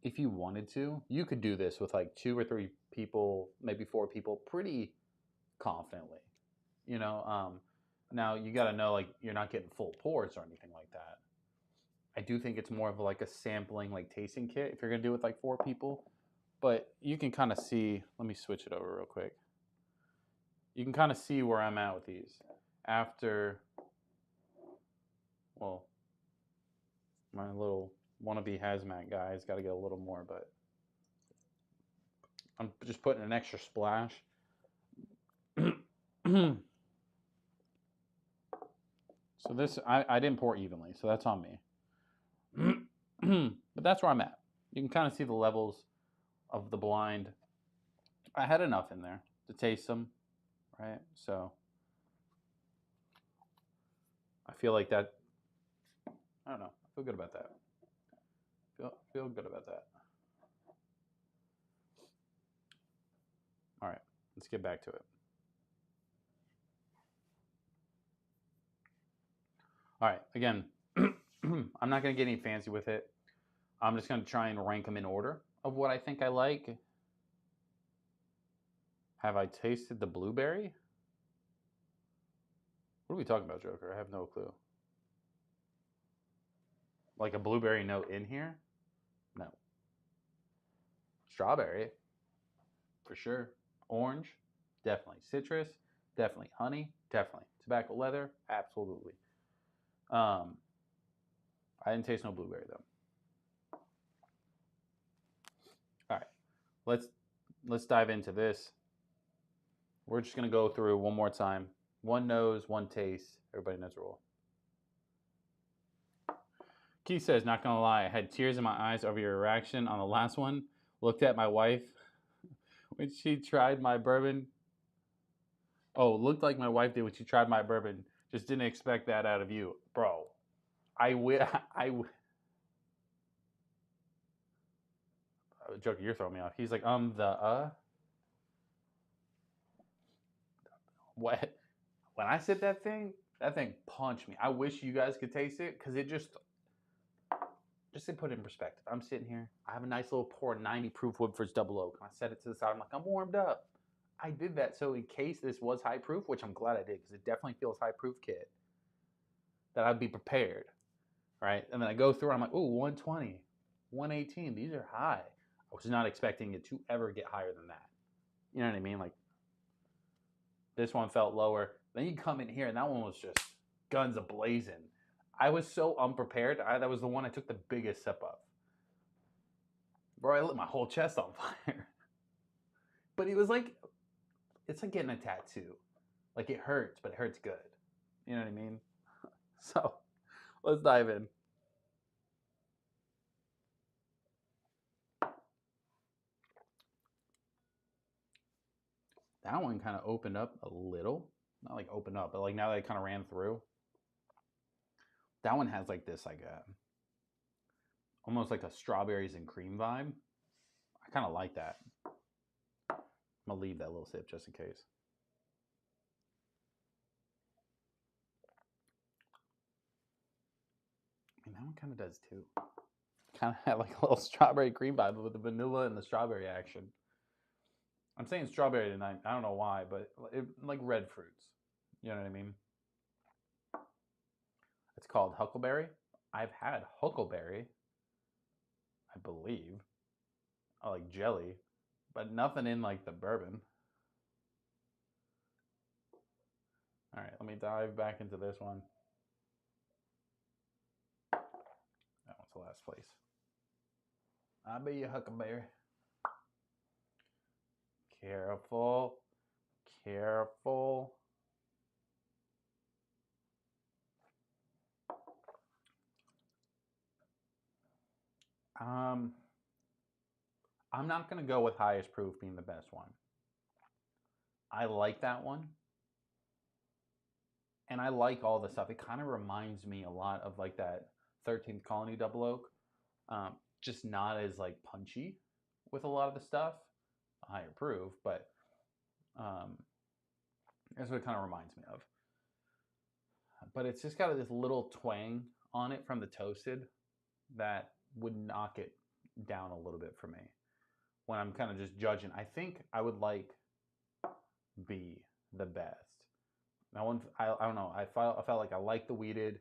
if you wanted to, you could do this with like 2 or 3 people, maybe 4 people, pretty confidently. You know, now you got to know like you're not getting full pours or anything like that. I do think it's more of like a sampling, like tasting kit if you're gonna do it with like 4 people. But you can kind of see. Let me switch it over real quick. You can kind of see where I'm at with these after. Well, my little wannabe hazmat guy's got to get a little more, but I'm just putting an extra splash. So this, I didn't pour evenly, so that's on me. But that's where I'm at. You can kind of see the levels of the blind. I had enough in there to taste them, right? So feel like that, I don't know, I feel good about that. Feel good about that. All right, let's get back to it. All right, again, I'm not going to get any fancy with it. I'm just going to try and rank them in order of what I think I like. Have I tasted the blueberry? What are we talking about, Joker? I have no clue. Like a blueberry note in here? No. Strawberry, for sure. Orange, definitely. Citrus, definitely. Honey, definitely. Tobacco leather, absolutely. I didn't taste no blueberry though. All right, let's dive into this. We're just gonna go through one more time. One nose, one taste. Everybody knows the rule. Keith says, not gonna lie, I had tears in my eyes over your reaction on the last one. Looked at my wife when she tried my bourbon. Oh, looked like my wife did when she tried my bourbon. Just didn't expect that out of you, bro. Joker, you're throwing me off. He's like, what? When I said that thing punched me. I wish you guys could taste it because it just to put it in perspective. I'm sitting here. I have a nice little pour 90 proof Woodford's Double Oak. I set it to the side. I'm like, I'm warmed up. I did that so in case this was high proof, which I'm glad I did because it definitely feels high proof, kid, that I'd be prepared, right? And then I go through and I'm like, ooh, 120, 118. These are high. I was not expecting it to ever get higher than that. You know what I mean? Like, this one felt lower. Then you come in here and that one was just guns a-blazing. I was so unprepared. That was the one I took the biggest sip of. Bro, I lit my whole chest on fire. But it was like, it's like getting a tattoo. Like it hurts, but it hurts good. You know what I mean? So, let's dive in. That one kind of opened up a little. Not like opened up, but like now that it kind of ran through. That one has like this, like a almost like a strawberries and cream vibe. I kind of like that. I'm gonna leave that little sip just in case. I mean, that one kind of does too. Kind of had like a little strawberry cream vibe with the vanilla and the strawberry action. I'm saying strawberry tonight. I don't know why, but like red fruits. You know what I mean? It's called huckleberry. I've had huckleberry, I believe. I like jelly, but nothing in like the bourbon. All right, let me dive back into this one. That one's the last place. I'll be your huckleberry. Careful. Careful. I'm not going to go with highest proof being the best one. I like that one. And I like all the stuff. It kind of reminds me a lot of like that 13th Colony Double Oak. Just not as like punchy with a lot of the stuff. Higher proof, but that's what it kind of reminds me of. But it's just got this little twang on it from the toasted that would knock it down a little bit for me when I'm kind of just judging. I think I would like B the best. Now, I don't know. I felt like I liked the weeded.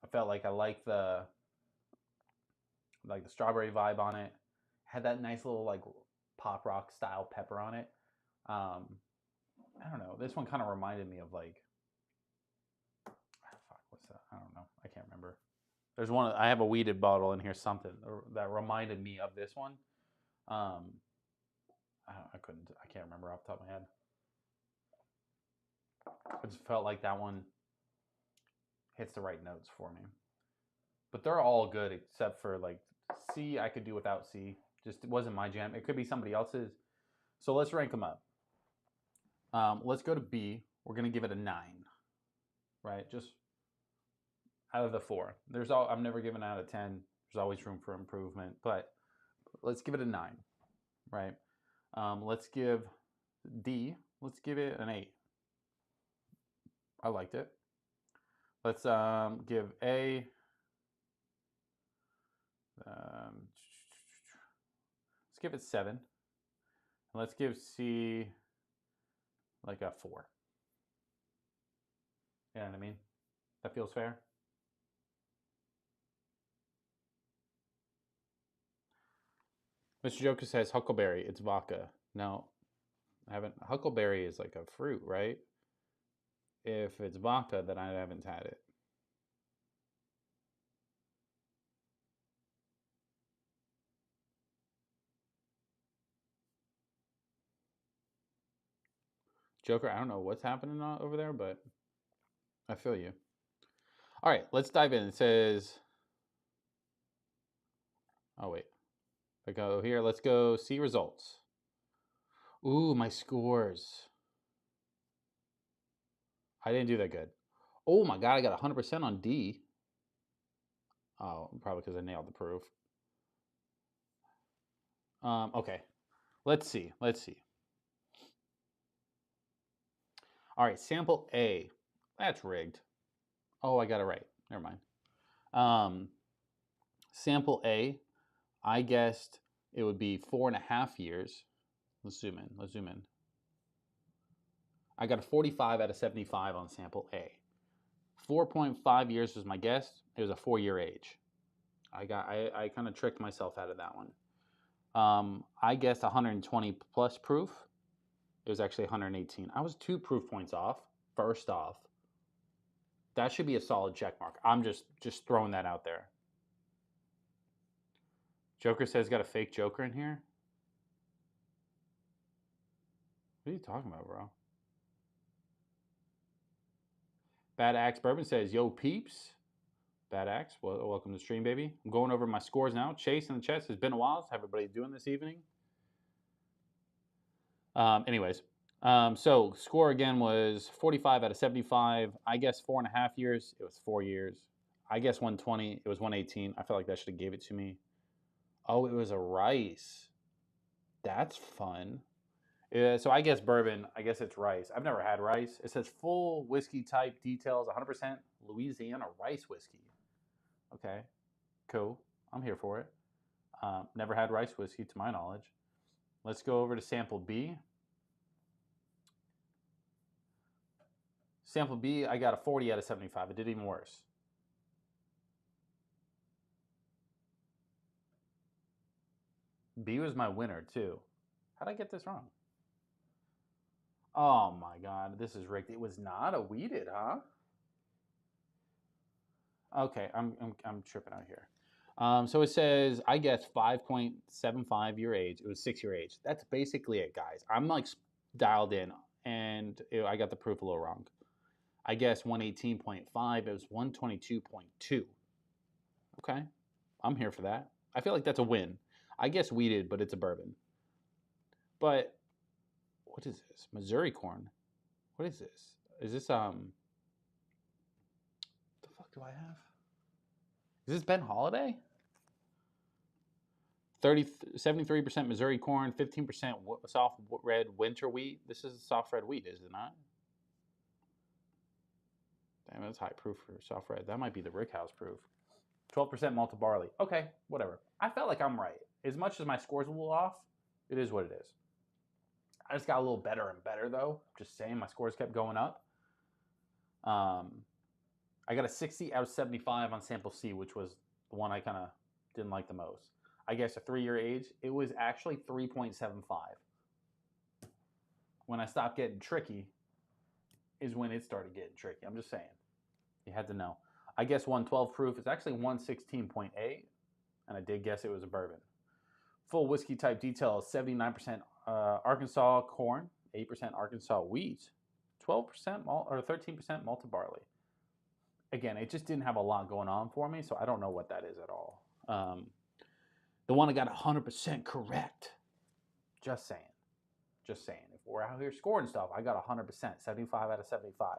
I felt like I liked the strawberry vibe on it. Had that nice little like pop rock style pepper on it. I don't know. This one kind of reminded me of like, what's that? I don't know. I can't remember. There's one. I have a weeded bottle in here. Something that reminded me of this one. I can't remember off the top of my head. I just felt like that one hits the right notes for me. But they're all good except for like C. I could do without C. Just it wasn't my jam. It could be somebody else's. So let's rank them up. Let's go to B. We're gonna give it a 9. Right? Just out of the 4. I'm never giving out of 10. There's always room for improvement, but let's give it a 9, right? Let's give D, let's give it an 8. I liked it. Let's give A, let's give it 7. And let's give C like a 4. You know what I mean? That feels fair. Mr. Joker says Huckleberry, it's vodka. No, I haven't. Huckleberry is like a fruit, right? If it's vodka, then I haven't had it. Joker, I don't know what's happening over there, but I feel you. All right, let's dive in. It says, oh, wait. I go here. Let's go see results. Ooh, my scores. I didn't do that good. Oh my God, I got 100% on D. Oh, probably because I nailed the proof. Okay, let's see. All right, sample A. That's rigged. Oh, I got it right. Never mind. Sample A, I guessed it would be 4.5 years. Let's zoom in. I got a 45 out of 75 on sample A. 4.5 years was my guess. It was a 4-year age. I kind of tricked myself out of that one. I guessed 120 plus proof. It was actually 118. I was 2 proof points off. First off, that should be a solid check mark. I'm just throwing that out there. Joker says got a fake Joker in here. What are you talking about, bro? Bad Axe Bourbon says, yo, peeps. Bad Axe, well, welcome to the stream, baby. I'm going over my scores now. Chase in the chat, it's been a while. How's everybody doing this evening? Anyways, so score again was 45 out of 75. I guess 4.5 years. It was 4 years. I guess 120. It was 118. I felt like that should have gave it to me. Oh, it was a rice. That's fun. So I guess bourbon. I guess it's rice. I've never had rice. It says full whiskey type details, 100% Louisiana rice whiskey. Okay, cool. I'm here for it. Never had rice whiskey to my knowledge. Let's go over to sample B. Sample B, I got a 40 out of 75. It did even worse. B was my winner too. How'd I get this wrong? Oh my God, this is rigged. It was not a wheated, huh? Okay, I'm tripping out here. So it says, I guess 5.75 year age. It was 6-year age. That's basically it, guys. I'm like dialed in, and I got the proof a little wrong. I guess 118.5. It was 122.2. Okay, I'm here for that. I feel like that's a win. I guess wheated, but it's a bourbon. But what is this? Missouri corn. What is this? Is this What the fuck do I have? Is this Ben Holiday? 73% Missouri corn, 15% soft red winter wheat. This is soft red wheat, is it not? Damn, that's high proof for soft red. That might be the Rickhouse proof. 12% malted barley. Okay, whatever. I felt like I'm right. As much as my scores a little off, it is what it is. I just got a little better and better, though. Just saying, my scores kept going up. I got a 60 out of 75 on sample C, which was the one I kind of didn't like the most. I guess a 3-year age, it was actually 3.75. When I stopped getting tricky is when it started getting tricky. I'm just saying. You had to know. I guess 112 proof is actually 116.8, and I did guess it was a bourbon. Full whiskey type detail is 79% Arkansas corn, 8% Arkansas wheat, 12% malt or 13% malted barley. Again, it just didn't have a lot going on for me, so I don't know what that is at all. The one I got 100% correct. Just saying. If we're out here scoring stuff, I got 100%, 75 out of 75.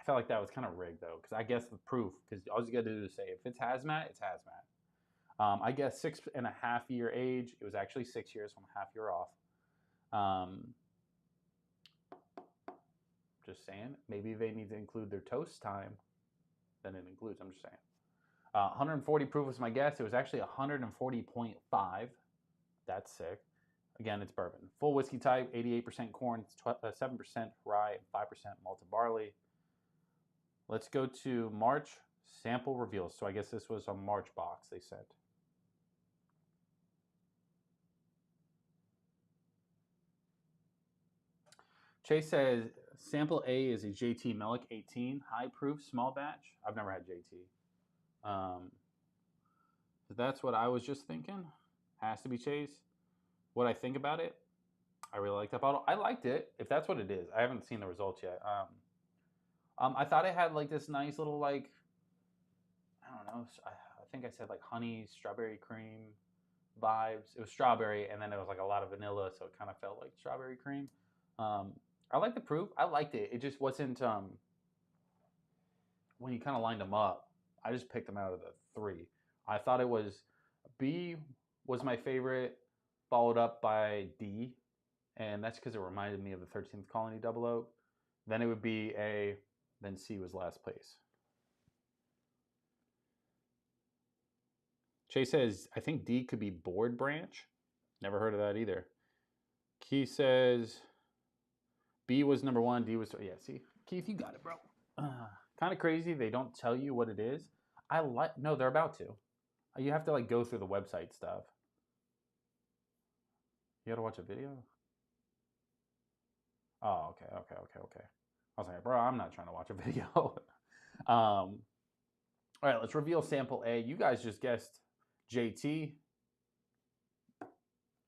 I felt like that was kind of rigged though, because I guess the proof, because all you got to do is say if it's hazmat, it's hazmat. I guess 6.5 year age. It was actually 6 years, so I'm a half year off. Just saying, maybe they need to include their toast time. Then it includes. I'm just saying. 140 proof was my guess. It was actually 140.5. That's sick. Again, it's bourbon. Full whiskey type, 88% corn, 7% rye, and 5% malted barley. Let's go to March sample reveals. So I guess this was a March box they sent. Chase says sample A is a JT Melick 18, high proof, small batch. I've never had JT. So that's what I was just thinking. Has to be Chase. What I think about it, I really like that bottle. I liked it, if that's what it is. I haven't seen the results yet. I thought it had like this nice little like, I don't know. I think I said like honey, strawberry cream vibes. It was strawberry, and then it was like a lot of vanilla, so it kind of felt like strawberry cream. I like the proof. I liked it. It just wasn't when you kind of lined them up. I just picked them out of the three. I thought it was B was my favorite, followed up by D, and that's because it reminded me of the 13th Colony Double Oak. Then it would be A, then C was last place. Chase says, I think D could be Board Branch. Never heard of that either. Keith says B was number one, D was, yeah, see, Keith, you got it, bro. Kind of crazy. They don't tell you what it is. No, they're about to. You have to like go through the website stuff. You got to watch a video? Oh, okay. I was like, bro, I'm not trying to watch a video. All right, let's reveal sample A. You guys just guessed JT.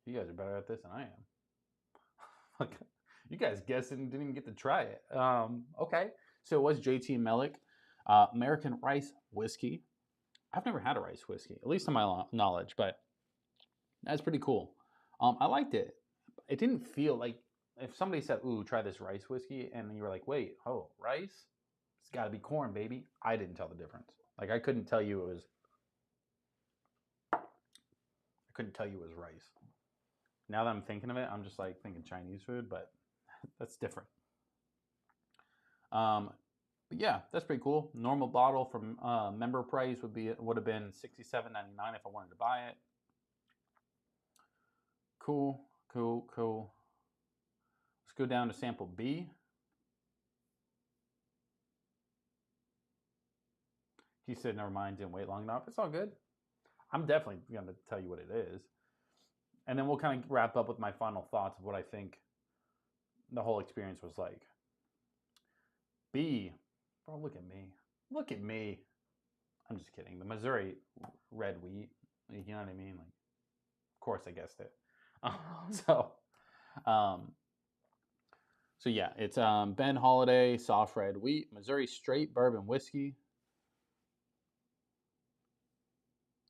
You guys are better at this than I am. You guys guessed it and didn't even get to try it. Okay, so it was JT Melick, American Rice Whiskey. I've never had a rice whiskey, at least to my knowledge, but that's pretty cool. I liked it. It didn't feel like, if somebody said, ooh, try this rice whiskey, and you were like, wait, oh, rice? It's got to be corn, baby. I didn't tell the difference. Like, I couldn't tell you it was rice. Now that I'm thinking of it, I'm just like thinking Chinese food, but that's different. But yeah, that's pretty cool. Normal bottle from member price would have been $67.99 if I wanted to buy it. Cool. Let's go down to sample B. He said, never mind, didn't wait long enough. It's all good. I'm definitely going to tell you what it is. And then we'll kind of wrap up with my final thoughts of what I think the whole experience was like. B. Bro, look at me. Look at me. I'm just kidding. The Missouri red wheat. You know what I mean? Like, of course I guessed it. So yeah, it's Ben Holiday soft red wheat, Missouri straight bourbon whiskey.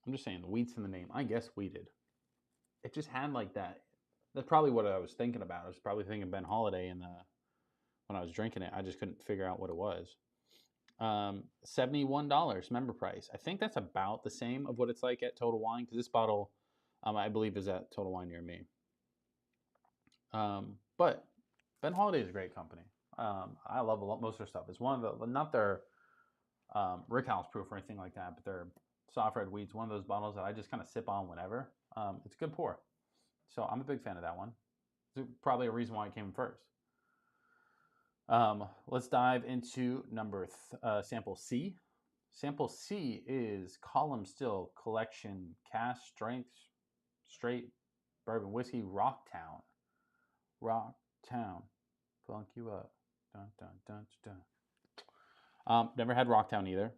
I'm just saying the wheat's in the name. I guess wheated. It just had like that. That's probably what I was thinking about. I was probably thinking Ben Holiday when I was drinking it. I just couldn't figure out what it was. $71 member price. I think that's about the same of what it's like at Total Wine, because this bottle, I believe, is at Total Wine near me. But Ben Holiday is a great company. I love most of their stuff. It's one of the, not their Rickhouse proof or anything like that, but their soft red wheat's one of those bottles that I just kind of sip on whenever. It's a good pour. So I'm a big fan of that one. It's probably a reason why it came first. Let's dive into sample C. Sample C is Column Still Collection Cask Strength Straight Bourbon Whiskey Rocktown. Rocktown. Funk you up. Dun, dun, dun, dun. Never had Rocktown either.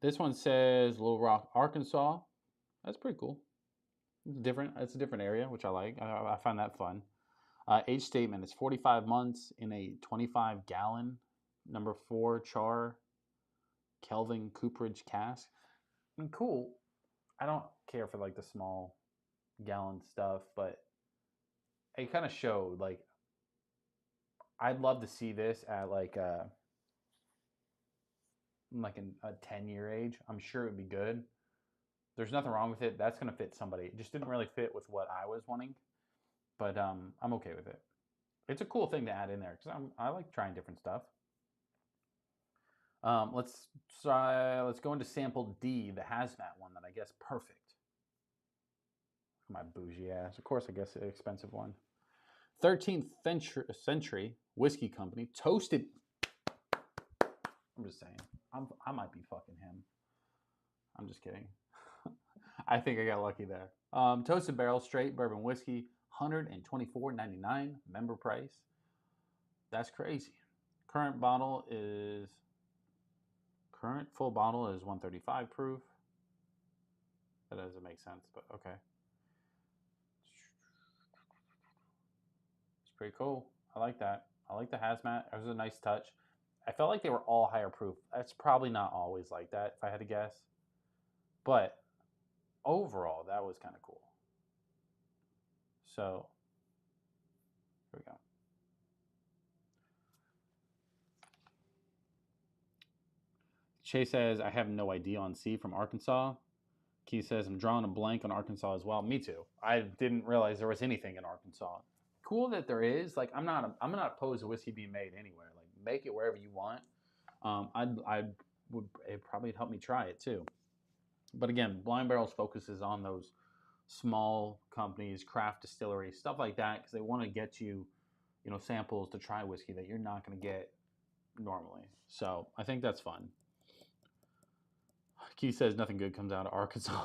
This one says Little Rock, Arkansas. That's pretty cool. It's different. It's a different area, which I like. I find that fun. Age statement is 45 months in a 25-gallon number 4 char Kelvin Cooperage cask. Cool. I don't care for like the small gallon stuff, but it kind of showed like I'd love to see this at like like a 10-year age, I'm sure it would be good. There's nothing wrong with it. That's going to fit somebody. It just didn't really fit with what I was wanting, but I'm okay with it. It's a cool thing to add in there because I like trying different stuff. Let's try. Let's go into sample D, the hazmat one that I guess perfect. My bougie ass. Of course, I guess the expensive one. 13th century whiskey company, toasted. I'm just saying. I might be fucking him. I'm just kidding. I think I got lucky there. Toasted barrel straight bourbon whiskey, $124.99 member price. That's crazy. Current full bottle is 135 proof. That doesn't make sense, but okay. It's pretty cool. I like that. I like the hazmat. It was a nice touch. I felt like they were all higher proof. That's probably not always like that, if I had to guess. But overall, that was kind of cool. So, here we go. Chase says, I have no idea on C from Arkansas. Keith says, I'm drawing a blank on Arkansas as well. Me too. I didn't realize there was anything in Arkansas. Cool that there is. Like, I'm not opposed to whiskey being made anywhere. Like, make it wherever you want. It probably help me try it too. But again, Blind Barrels focuses on those small companies, craft distilleries, stuff like that, because they want to get you, samples to try whiskey that you're not going to get normally. So I think that's fun. Keith says nothing good comes out of Arkansas.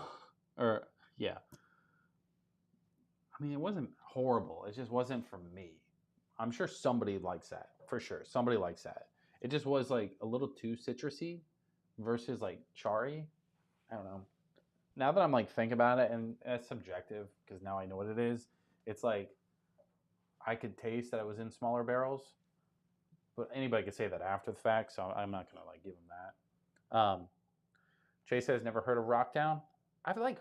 Yeah. I mean, it wasn't horrible. It just wasn't for me. I'm sure somebody likes that. For sure. Somebody likes that. It just was like a little too citrusy versus like charry. I don't know. Now that I'm like thinking about it, and it's subjective because now I know what it is. It's like I could taste that it was in smaller barrels, but anybody could say that after the fact. So I'm not gonna like give them that. Chase says never heard of Rocktown. I've like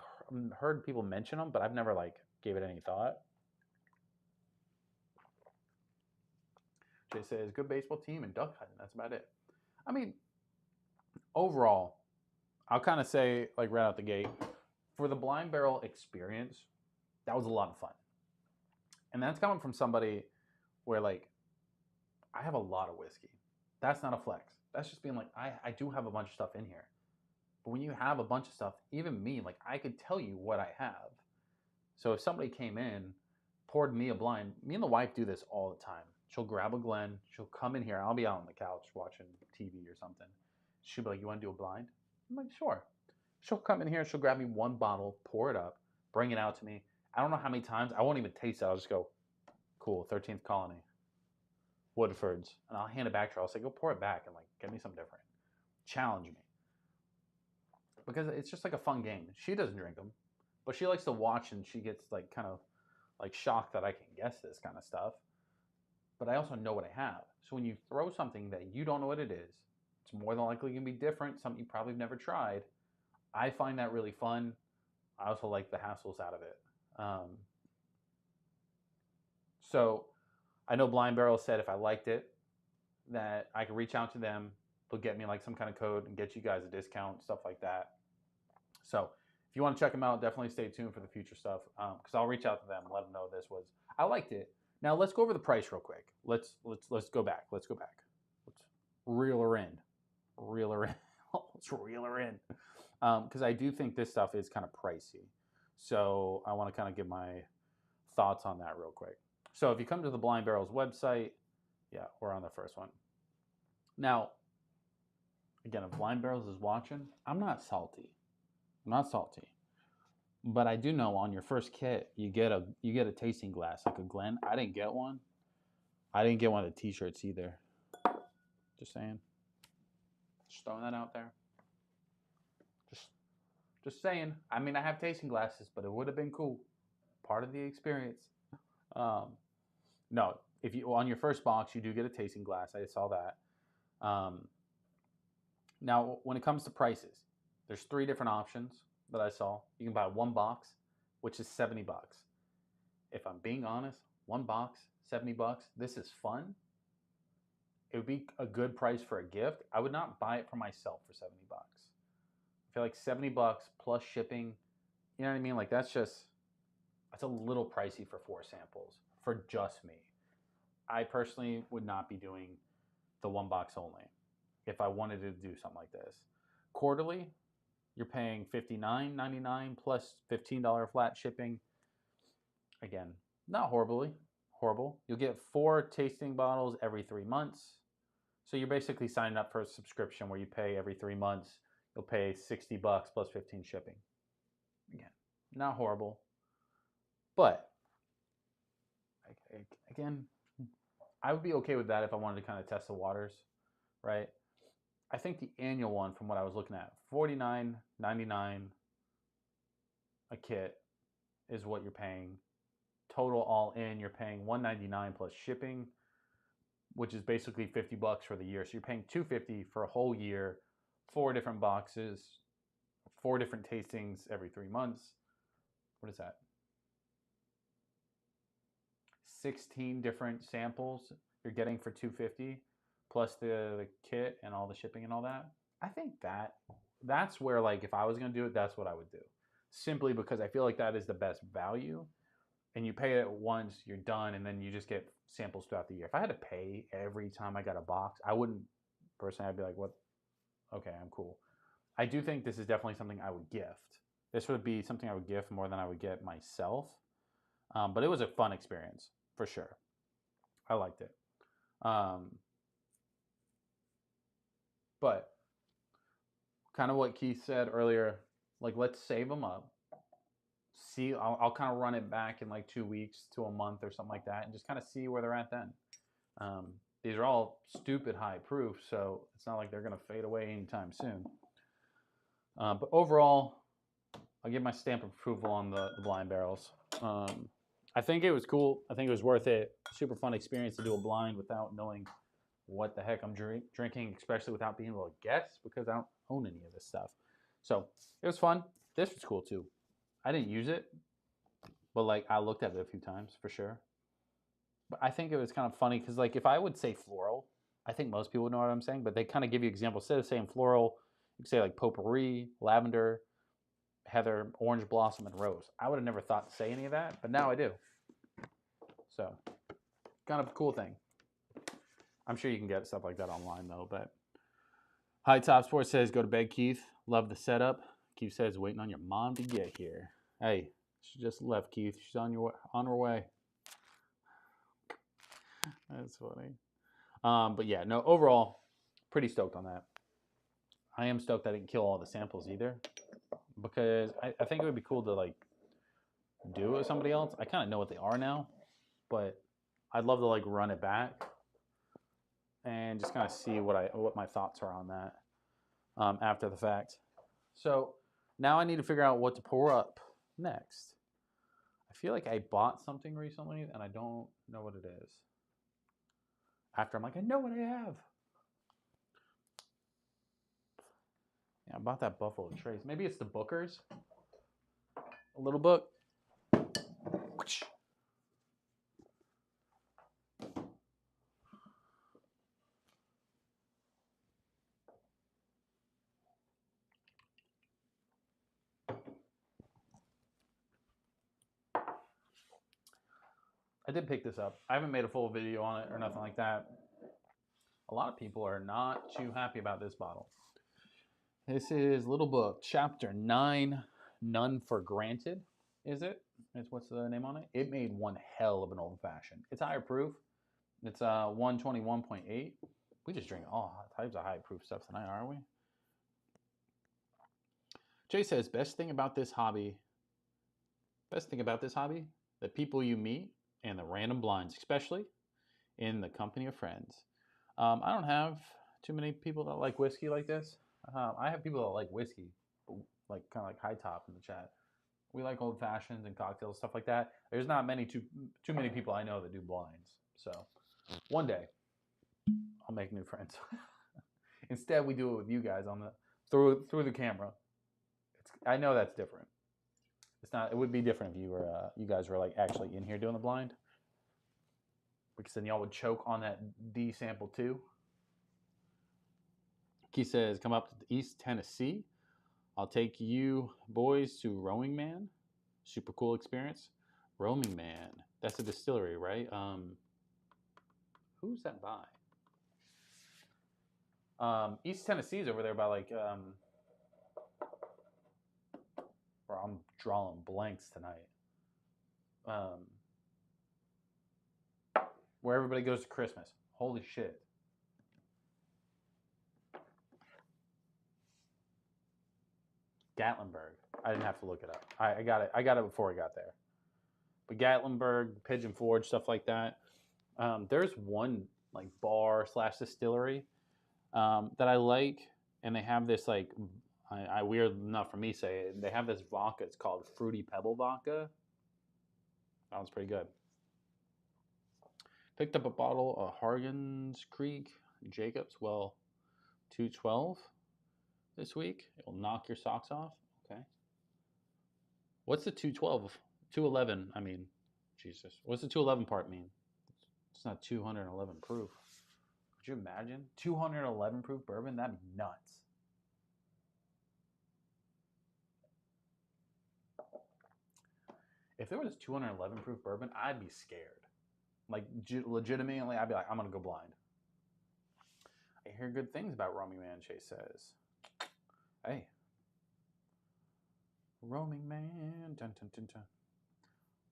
heard people mention them, but I've never like gave it any thought. Chase says good baseball team and duck hunting. That's about it. I mean, overall, I'll kind of say like right out the gate, for the Blind Barrel experience, that was a lot of fun. And that's coming from somebody where like I have a lot of whiskey. That's not a flex. That's just being like I do have a bunch of stuff in here. But when you have a bunch of stuff, even me, like I could tell you what I have. So if somebody came in, poured me a blind, me and the wife do this all the time. She'll grab a Glen, she'll come in here, I'll be out on the couch watching TV or something. She'll be like, you want to do a blind? I'm like, sure. She'll come in here, she'll grab me one bottle, pour it up, bring it out to me. I don't know how many times, I won't even taste it. I'll just go, cool, 13th Colony, Woodford's. And I'll hand it back to her. I'll say, go pour it back and like, get me something different. Challenge me. Because it's just like a fun game. She doesn't drink them, but she likes to watch and she gets like kind of like shocked that I can guess this kind of stuff. But I also know what I have. So when you throw something that you don't know what it is, it's more than likely going to be different, something you probably never tried. I find that really fun. I also like the hassles out of it. So I know Blind Barrel said if I liked it, that I could reach out to them. They'll get me like some kind of code and get you guys a discount, stuff like that. So if you want to check them out, definitely stay tuned for the future stuff because I'll reach out to them and let them know this was. I liked it. Now let's go over the price real quick. Let's go back. Let's reel her in. Let's reel her in because I do think this stuff is kind of pricey. So I want to kind of give my thoughts on that real quick. So if you come to the Blind Barrel's website, yeah, we're on the first one. Now, again, if Blind Barrels is watching, I'm not salty. But I do know on your first kit, you get a tasting glass, like a Glen. I didn't get one. I didn't get one of the t-shirts either. Just saying. Just throwing that out there. Just saying. I mean, I have tasting glasses, but it would have been cool. Part of the experience. No, if you on your first box, you do get a tasting glass. I saw that. Now, when it comes to prices, there's 3 different options that I saw. You can buy one box, which is $70. If I'm being honest, one box, $70. This is fun. it would be a good price for a gift. I would not buy it for myself for 70 bucks. I feel like 70 bucks plus shipping, you know what I mean? Like that's a little pricey for 4 samples for just me. I personally would not be doing the 1 box only if I wanted to do something like this. Quarterly, you're paying $59.99 plus $15 flat shipping. Again, not horrible. You'll get 4 tasting bottles every 3 months. So you're basically signing up for a subscription where you pay every 3 months. You'll pay 60 bucks plus 15 shipping. Again, not horrible. But again, I would be okay with that if I wanted to kind of test the waters, right? I think the annual one, from what I was looking at, $49.99 a kit is what you're paying. Total all in, you're paying $199 plus shipping, which is basically 50 bucks for the year. So you're paying $250 for a whole year, 4 different boxes, 4 different tastings every 3 months. What is that? 16 different samples you're getting for $250 plus the kit and all the shipping and all that. I think that's where, like, if I was going to do it, that's what I would do. Simply because I feel like that is the best value. And you pay it once, you're done, and then you just get samples throughout the year. If I had to pay every time I got a box, I wouldn't, personally, I'd be like, what? Okay, I'm cool. I do think this is definitely something I would gift. This would be something I would gift more than I would get myself. But it was a fun experience, for sure. I liked it. But kind of what Keith said earlier, like, let's save them up. See, I'll kind of run it back in like 2 weeks to a month or something like that, and just kind of see where they're at then. These are all stupid high proof, so it's not like they're going to fade away anytime soon. But overall, I'll give my stamp of approval on the blind barrels. I think it was cool. I think it was worth it. Super fun experience to do a blind without knowing what the heck I'm drinking, especially without being able to guess, because I don't own any of this stuff. So it was fun. This was cool too. I didn't use it, but like I looked at it a few times for sure. But I think it was kind of funny because, like, if I would say floral, I think most people know what I'm saying, but they kind of give you examples. Instead of saying floral, you could say like potpourri, lavender, heather, orange blossom, and rose. I would have never thought to say any of that, but now I do. So kind of a cool thing. I'm sure you can get stuff like that online though. But High Top Sports says, go to bed, Keith. Love the setup. Keith says, waiting on your mom to get here. Hey, she just left, Keith. She's on her way. That's funny. But yeah, no, overall, pretty stoked on that. I am stoked I didn't kill all the samples either, because I think it would be cool to like do it with somebody else. I kind of know what they are now, but I'd love to like run it back and just kind of see what my thoughts are on that after the fact. So now I need to figure out what to pour up next. I feel like I bought something recently and I don't know what it is. After I'm like, I know what I have. Yeah, I bought that Buffalo Trace. Maybe it's the Booker's. A little book. I did pick this up. I haven't made a full video on it or nothing like that. A lot of people are not too happy about this bottle. This is Little Book, Chapter 9, None for Granted, is it? What's the name on it? It made one hell of an old-fashioned. It's higher proof. It's 121.8. We just drink all types of high-proof stuff tonight, aren't we? Jay says, best thing about this hobby, the people you meet and the random blinds, especially in the company of friends. I don't have too many people that like whiskey like this. I have people that like whiskey, like kind of like High Top in the chat. We like old fashions and cocktails, stuff like that. There's not too many people I know that do blinds. So one day I'll make new friends. Instead, we do it with you guys on the through the camera. I know that's different. It's not. It would be different if you guys were like actually in here doing the blind, because then y'all would choke on that D sample too. He says, come up to East Tennessee. I'll take you boys to Roaming Man. Super cool experience. Roaming Man. That's a distillery, right? Who's that by? East Tennessee's over there by like bro, I'm drawing blanks tonight. Where everybody goes to Christmas. Holy shit. Gatlinburg. I didn't have to look it up. I got it. I got it before I got there. But Gatlinburg, Pigeon Forge, stuff like that. There's one like bar / distillery that I like, and they have this like, I weird enough for me say it, they have this vodka. It's called Fruity Pebble Vodka. That one's pretty good. Picked up a bottle of Hargan's Creek Jacobs Well 212 this week. It'll knock your socks off. Okay. What's the 212? 211, I mean, Jesus. What's the 211 part mean? It's not 211 proof. Could you imagine? 211 proof bourbon? That'd be nuts. If there was 211 proof bourbon, I'd be scared. Like, legitimately, I'd be like, I'm going to go blind. I hear good things about Roaming Man, Chase says. Hey. Roaming Man. Dun, dun, dun, dun.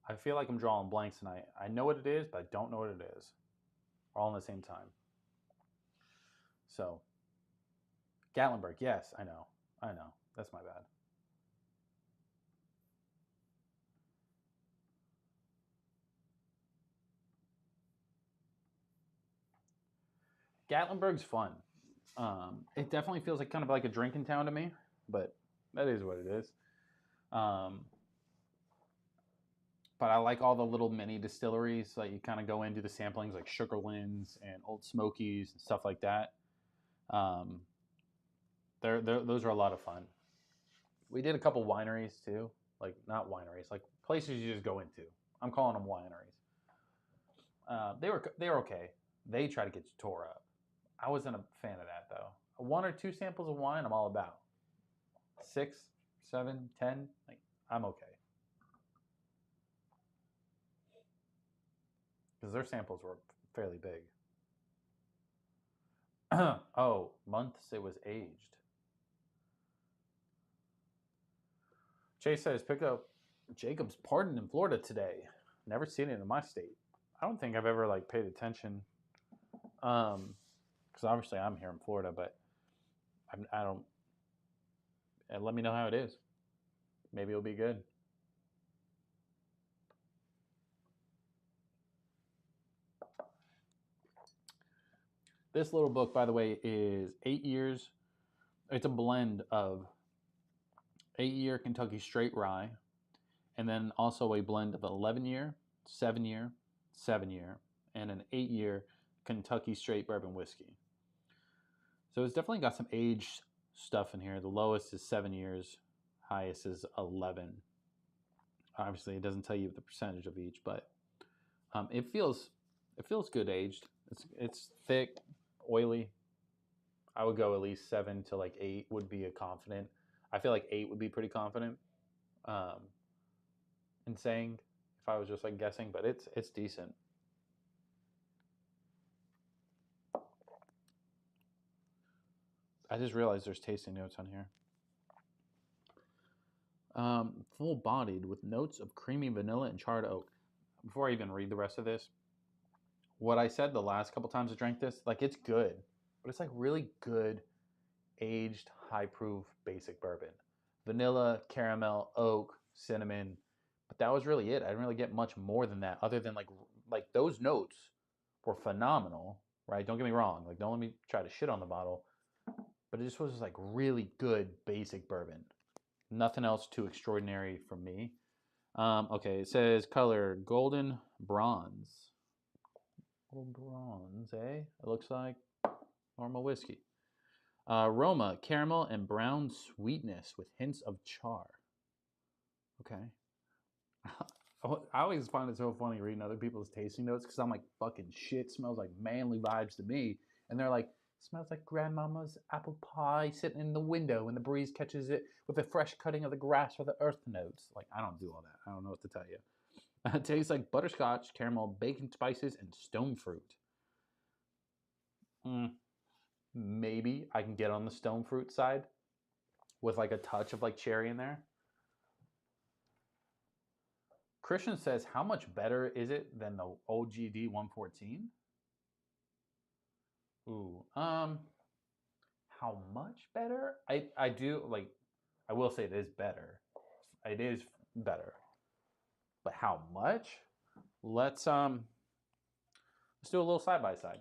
I feel like I'm drawing blanks tonight. I know what it is, but I don't know what it is. All in the same time. So, Gatlinburg, yes, I know. I know. That's my bad. Gatlinburg's fun. It definitely feels like kind of like a drinking town to me, but that is what it is. But I like all the little mini distilleries that you kind of go into the samplings, like Sugarlands and Old Smokies and stuff like that. Those are a lot of fun. We did a couple wineries too, like not wineries, like places you just go into. I'm calling them wineries. They were okay. They try to get you tore up. I wasn't a fan of that though. 1 or 2 samples of wine, I'm all about. 6, 7, 10, like I'm okay. Because their samples were fairly big. Oh, months it was aged. Chase says, pick up Jacob's Pardon in Florida today. Never seen it in my state. I don't think I've ever like paid attention. Because obviously I'm here in Florida, but I don't. And let me know how it is. Maybe it'll be good. This little book, by the way, is 8 years. It's a blend of 8-year Kentucky straight rye, and then also a blend of 11-year, 7-year, 7-year, and an 8-year Kentucky straight bourbon whiskey. So it's definitely got some aged stuff in here. The lowest is 7 years, highest is 11. Obviously, it doesn't tell you the percentage of each, but it feels good aged. It's thick, oily. I would go at least 7 to like 8 would be a confident. I feel like 8 would be pretty confident in saying if I was just like guessing, but it's decent. I just realized there's tasting notes on here. Full-bodied with notes of creamy vanilla and charred oak. Before I even read the rest of this, what I said the last couple times I drank this, like it's good, but it's like really good aged high proof basic bourbon. Vanilla, caramel, oak, cinnamon, but that was really it. I didn't really get much more than that other than like those notes were phenomenal, right? Don't get me wrong. Like don't let me try to shit on the bottle, but it just was like really good basic bourbon. Nothing else too extraordinary for me. Okay, it says color golden bronze. Golden bronze, eh? It looks like normal whiskey. Aroma, caramel and brown sweetness with hints of char. Okay. I always find it so funny reading other people's tasting notes because I'm like, fucking shit smells like manly vibes to me. And they're like, Smells like grandmama's apple pie sitting in the window and the breeze catches it with a fresh cutting of the grass or the earth notes. Like, I don't do all that. I don't know what to tell you. It tastes like butterscotch, caramel, bacon spices, and stone fruit. Maybe I can get on the stone fruit side with like a touch of like cherry in there. Christian says, how much better is it than the OGD 114? Ooh, how much better? I do like, I will say it is better. It is better. But how much? Let's do a little side by side.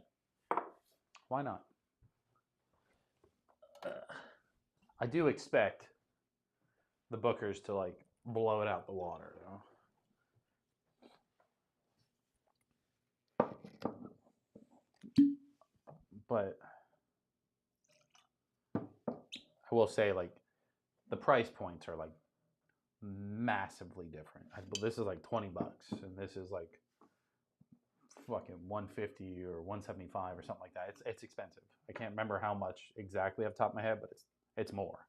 Why not? I do expect the Bookers to like blow it out the water, you know? But I will say, like, the price points are like massively different. This is like $20, and this is like fucking 150 or 175 or something like that. It's expensive. I can't remember how much exactly off the top of my head, but it's more.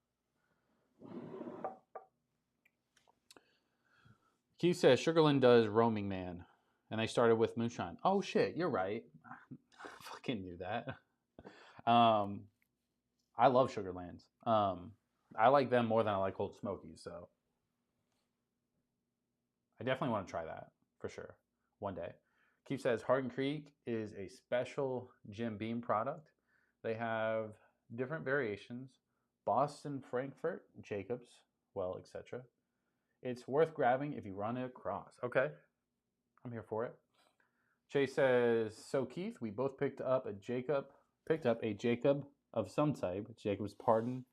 Keith says Sugarland does Roaming Man, and they started with moonshine. Oh shit, you're right. I fucking knew that. I love Sugarlands. I like them more than I like Old Smokies, so I definitely want to try that for sure one day. Keith says Hardin Creek is a special Jim Beam product. They have different variations: Boston, Frankfurt, Jacobs, well, etc. It's worth grabbing if you run it across. Okay, I'm here for it. Chase says, so Keith, we both picked up a Jacob of some type. Jacob's Pardon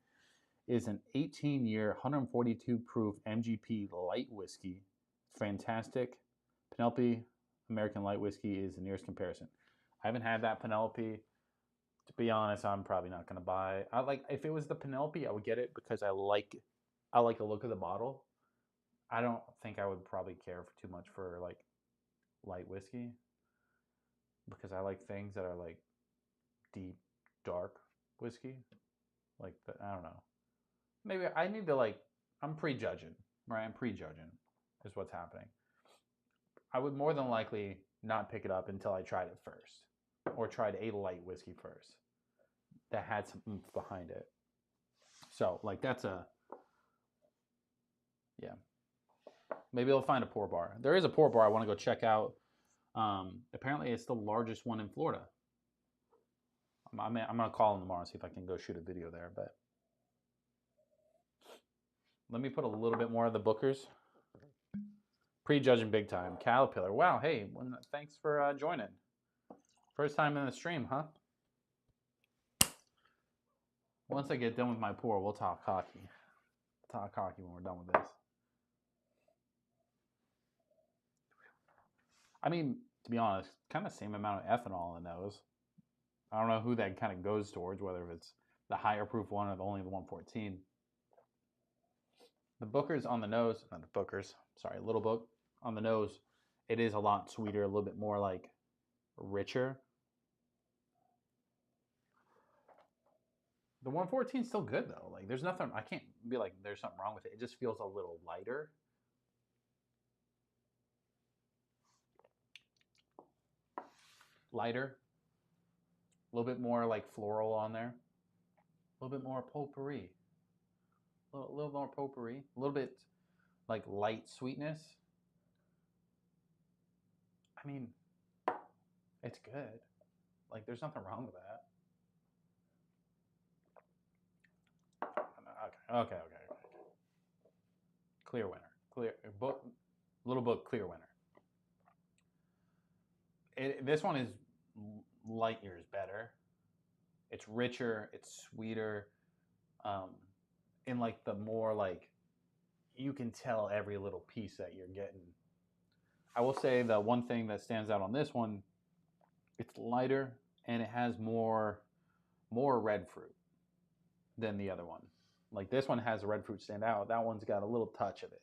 is an 18-year, 142 proof MGP light whiskey. Fantastic. Penelope American light whiskey is the nearest comparison. I haven't had that Penelope. To be honest, I'm probably not going to buy. If it was the Penelope, I would get it because I like the look of the bottle. I don't think I would probably care for too much for like light whiskey, because I like things that are like deep, dark whiskey. Like, I don't know. Maybe I need to like, I'm prejudging, right? I'm prejudging is what's happening. I would more than likely not pick it up until I tried it first, or tried a light whiskey first that had some oomph behind it. So like that's yeah. Maybe I'll find a pour bar. There is a pour bar I want to go check out. Apparently it's the largest one in Florida. I'm gonna call him tomorrow, see if I can go shoot a video there. But let me put a little bit more of the Bookers. Prejudging big time. Caterpillar. Wow. Hey, thanks for joining. First time in the stream, huh? Once I get done with my pour, we'll talk hockey. Talk hockey when we're done with this. I mean, to be honest, kind of same amount of ethanol in those. I don't know who that kind of goes towards, whether it's the higher proof one or only the 114. The Bookers on the nose, not the Bookers, sorry, Little Book on the nose, it is a lot sweeter, a little bit more like richer. The 114 is still good though. Like, there's nothing, I can't be like there's something wrong with it. It just feels a little lighter. Lighter. A little bit more like floral on there. A little bit more potpourri. A little more potpourri. A little bit like light sweetness. I mean, it's good. Like, there's nothing wrong with that. Okay. Clear winner. Little Book, clear winner. This one is light years better. It's richer. It's sweeter. In like the more like, you can tell every little piece that you're getting. I will say the one thing that stands out on this one, it's lighter and it has more red fruit than the other one. Like, this one has the red fruit stand out. That one's got a little touch of it.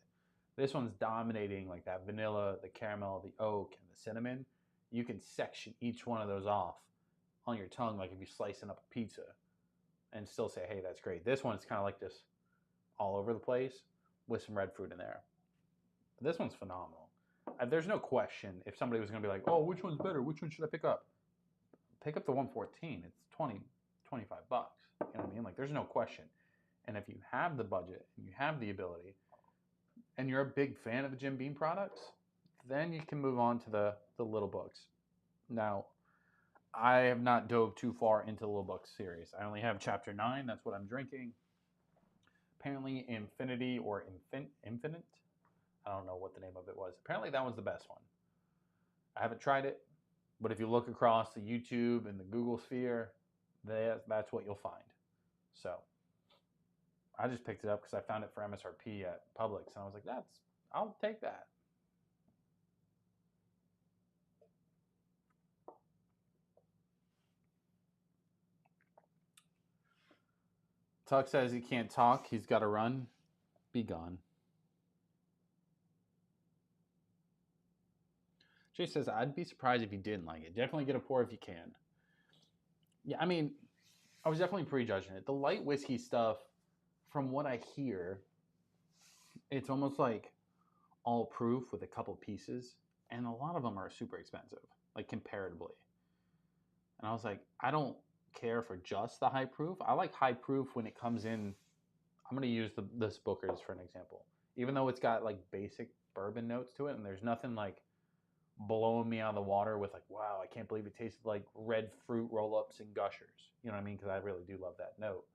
This one's dominating like that vanilla, the caramel, the oak, and the cinnamon. You can section each one of those off on your tongue, like if you're slicing up a pizza, and still say, hey, that's great. This one's kind of like this all over the place with some red fruit in there. This one's phenomenal. There's no question if somebody was going to be like, oh, which one's better? Which one should I pick up? Pick up the 114. It's 20, 25 bucks. You know what I mean? Like, there's no question. And if you have the budget and you have the ability and you're a big fan of the Jim Beam products, then you can move on to the Little Books. Now, I have not dove too far into the Little Books series. I only have chapter 9. That's what I'm drinking. Apparently, Infinity or Infinite. I don't know what the name of it was. Apparently, that was the best one. I haven't tried it, but if you look across the YouTube and the Google sphere, that's what you'll find. So, I just picked it up because I found it for MSRP at Publix, and I was like, I'll take that. Tuck says he can't talk. He's got to run. Be gone. Jay says, I'd be surprised if you didn't like it. Definitely get a pour if you can. Yeah, I mean, I was definitely prejudging it. The light whiskey stuff, from what I hear, it's almost like all proof with a couple pieces. And a lot of them are super expensive, like comparatively. And I was like, I don't care for just the high proof. I like high proof when it comes in. I'm going to use this Booker's for an example. Even though it's got like basic bourbon notes to it, and there's nothing like blowing me out of the water with like, wow, I can't believe it tasted like red fruit roll-ups and gushers. You know what I mean? Because I really do love that note.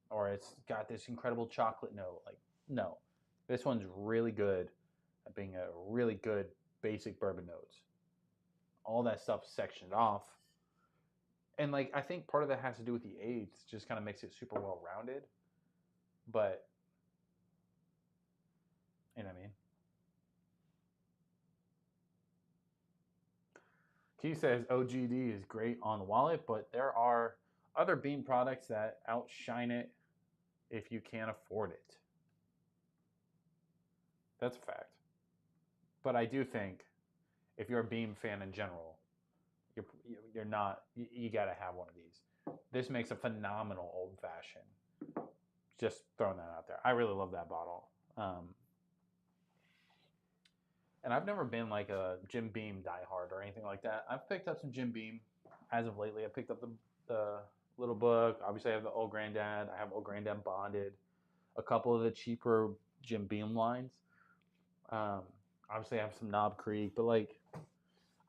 Or it's got this incredible chocolate note. Like, no. This one's really good at being a really good basic bourbon notes. All that stuff sectioned off. And like, I think part of that has to do with the age. It just kind of makes it super well-rounded. But, you know what I mean? Keith says OGD is great on the wallet, but there are other Beam products that outshine it if you can't afford it. That's a fact. But I do think if you're a Beam fan in general, you're not, you got to have one of these. This makes a phenomenal old fashioned. Just throwing that out there. I really love that bottle. And I've never been like a Jim Beam diehard or anything like that. I've picked up some Jim Beam as of lately. I picked up the Little Book. Obviously, I have the Old Granddad. I have Old Granddad Bonded. A couple of the cheaper Jim Beam lines. Obviously, I have some Knob Creek. But like,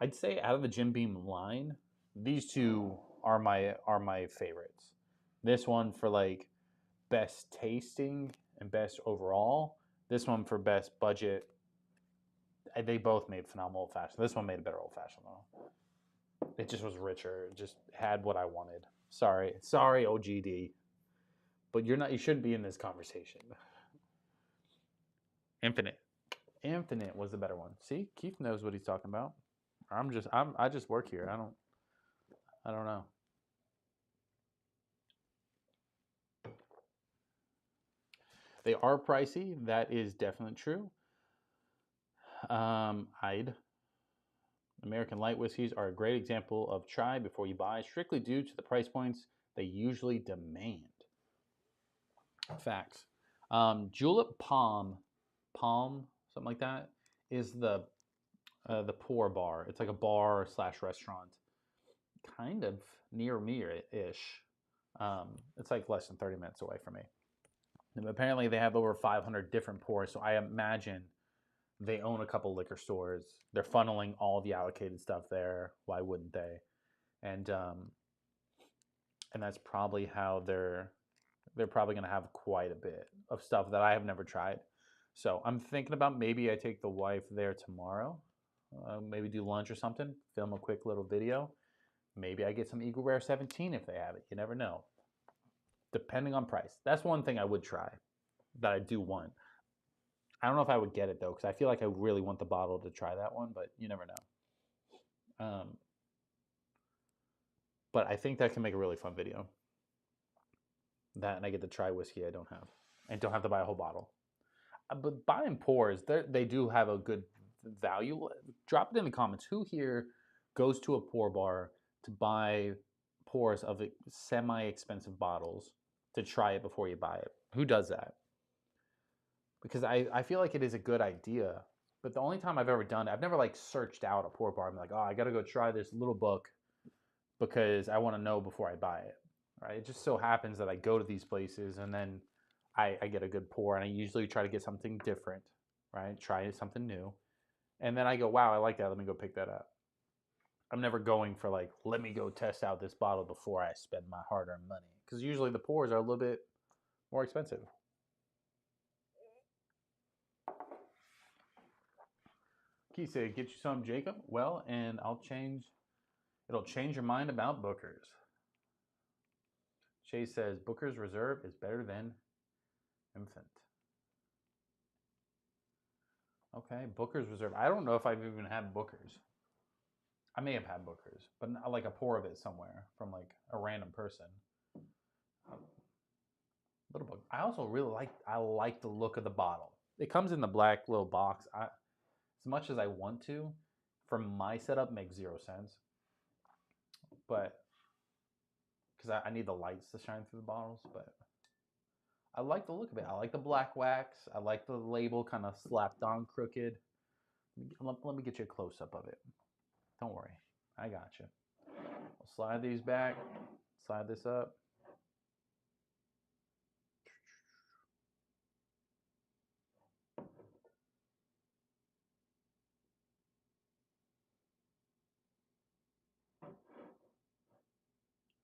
I'd say out of the Jim Beam line, these two are my favorites. This one for like best tasting and best overall. This one for best budget. They both made phenomenal old fashioned. This one made a better old fashioned though. It just was richer. It just had what I wanted. Sorry, OGD, but you shouldn't be in this conversation. Infinite was the better one. See, Keith knows what he's talking about. I just work here. I don't know. They are pricey. That is definitely true. American light whiskeys are a great example of try before you buy, strictly due to the price points they usually demand. Facts. Julep Palm, something like that, is the pour bar. It's like a bar / restaurant, kind of near me-ish. It's like less than 30 minutes away from me. And apparently they have over 500 different pours, so I imagine they own a couple liquor stores. They're funneling all the allocated stuff there. Why wouldn't they? And that's probably how they're probably going to have quite a bit of stuff that I have never tried. So I'm thinking about maybe I take the wife there tomorrow. Maybe do lunch or something. Film a quick little video. Maybe I get some Eagle Rare 17 if they have it. You never know. Depending on price. That's one thing I would try that I do want. I don't know if I would get it though, because I feel like I really want the bottle to try that one, but you never know. But I think that can make a really fun video. That, and I get to try whiskey I don't have, and don't have to buy a whole bottle. But buying pours, they do have a good value. Drop it in the comments. Who here goes to a pour bar to buy pours of semi-expensive bottles to try it before you buy it. Who does that? Because I feel like it is a good idea, but the only time I've ever done it, I've never like searched out a pour bar. I'm like, oh, I got to go try this little book because I want to know before I buy it, right? It just so happens that I go to these places and then I get a good pour, and I usually try to get something different, right? Try something new. And then I go, wow, I like that. Let me go pick that up. I'm never going for like, let me go test out this bottle before I spend my hard-earned money. Because usually the pours are a little bit more expensive. Key said, get you some, Jacob. Well, and it'll change your mind about Booker's. Shay says, Booker's Reserve is better than Infant. Okay, Booker's Reserve. I don't know if I've even had Booker's. I may have had Booker's, but like a pour of it somewhere from like a random person. Little book. I also really like the look of the bottle. It comes in the black little box. As much as I want to, from my setup, makes 0 sense. But because I need the lights to shine through the bottles, but I like the look of it. I like the black wax. I like the label kind of slapped on crooked. Let me get you a close up of it. Don't worry, I got you. We'll slide these back, slide this up.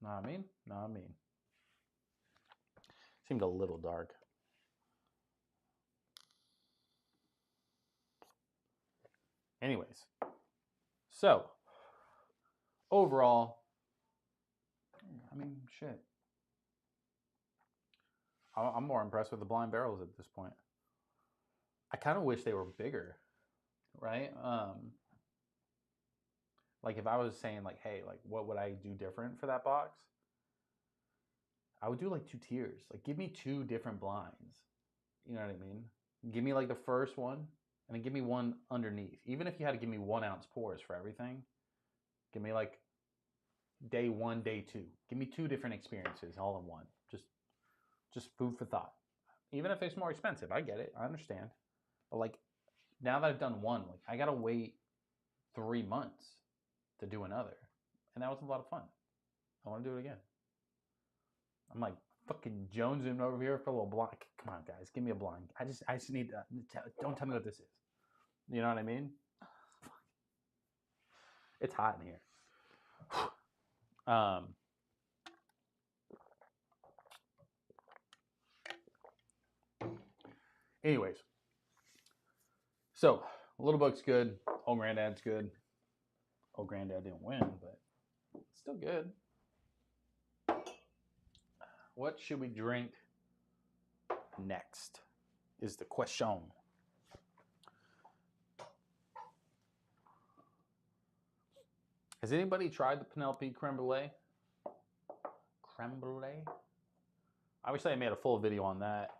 Know what I mean? Know what I mean? Seemed a little dark. Anyways, so overall, I mean, shit. I'm more impressed with the blind barrels at this point. I kind of wish they were bigger, right? Like if I was saying like, hey, like what would I do different for that box? I would do like 2 tiers. Like give me 2 different blinds. You know what I mean? Give me like the first one and then give me one underneath. Even if you had to give me 1 ounce pours for everything, give me like day 1, day 2. Give me 2 different experiences all in one. Just food for thought. Even if it's more expensive, I get it. I understand. But like now that I've done one, like I gotta wait 3 months to do another, and that was a lot of fun. I want to do it again. I'm like fucking jonesing over here for a little blind. Come on, guys, give me a blind. I just need to don't tell me what this is. You know what I mean? It's hot in here. Anyways, so Little Book's good. Old Granddad's good. Old Granddad didn't win, but it's still good. What should we drink next is the question. Has anybody tried the Penelope creme brulee? Creme brulee? I wish I made a full video on that.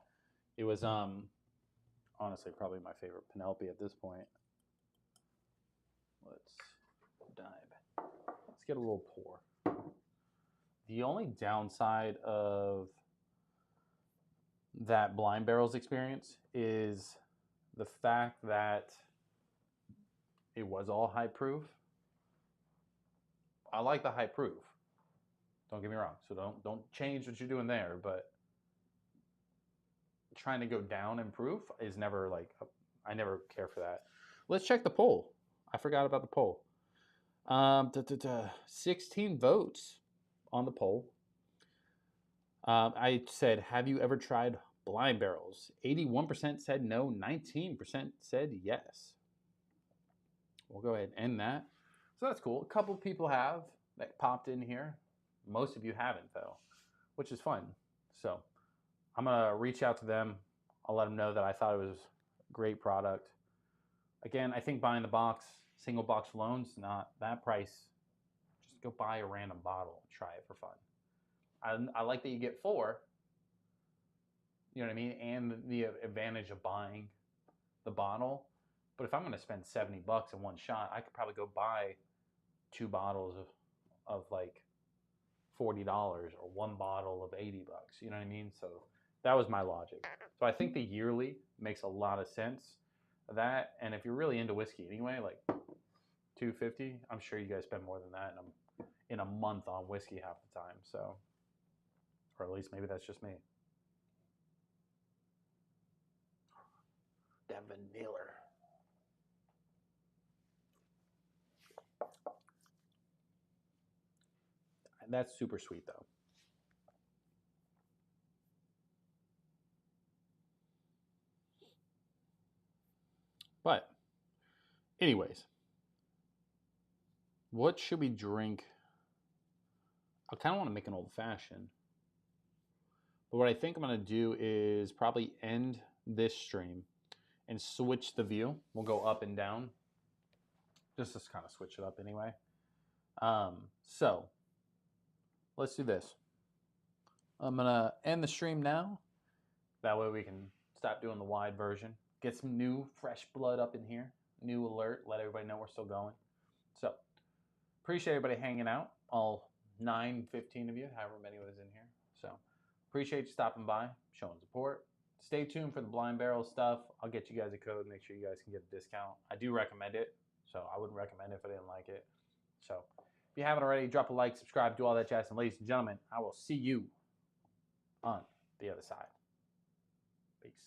It was honestly probably my favorite Penelope at this point. Let's dive. Let's get a little pour. The only downside of that blind barrels experience is the fact that it was all high proof. I like the high proof. Don't get me wrong. So don't change what you're doing there, but trying to go down in proof is never like, I never care for that. Let's check the poll. I forgot about the poll. 16 votes on the poll. I said, have you ever tried blind barrels? 81% said no, 19% said yes. We'll go ahead and end that. So that's cool. A couple people have that popped in here. Most of you haven't though, which is fun. So I'm gonna reach out to them. I'll let them know that I thought it was a great product. Again, I think buying the box, single box loans, not that price. Just go buy a random bottle and try it for fun. I like that you get 4, you know what I mean, and the advantage of buying the bottle. But if I'm going to spend $70 in one shot, I could probably go buy 2 bottles of like $40 or one bottle of $80. You know what I mean? So that was my logic. So I think the yearly makes a lot of sense. That, and if you're really into whiskey anyway, like $250, I'm sure you guys spend more than that in a month on whiskey half the time. So, or at least maybe that's just me. That vanilla. That's super sweet though. But anyways, what should we drink? I kind of want to make an old fashioned. But what I think I'm going to do is probably end this stream and switch the view. We'll go up and down. Just to kind of switch it up anyway. So let's do this. I'm going to end the stream now. That way we can stop doing the wide version. Get some new, fresh blood up in here. New alert. Let everybody know we're still going. So appreciate everybody hanging out. All 15 of you, however many was in here. So appreciate you stopping by, showing support. Stay tuned for the blind barrel stuff. I'll get you guys a code. Make sure you guys can get a discount. I do recommend it. So I wouldn't recommend it if I didn't like it. So if you haven't already, drop a like, subscribe, do all that jazz. And ladies and gentlemen, I will see you on the other side. Peace.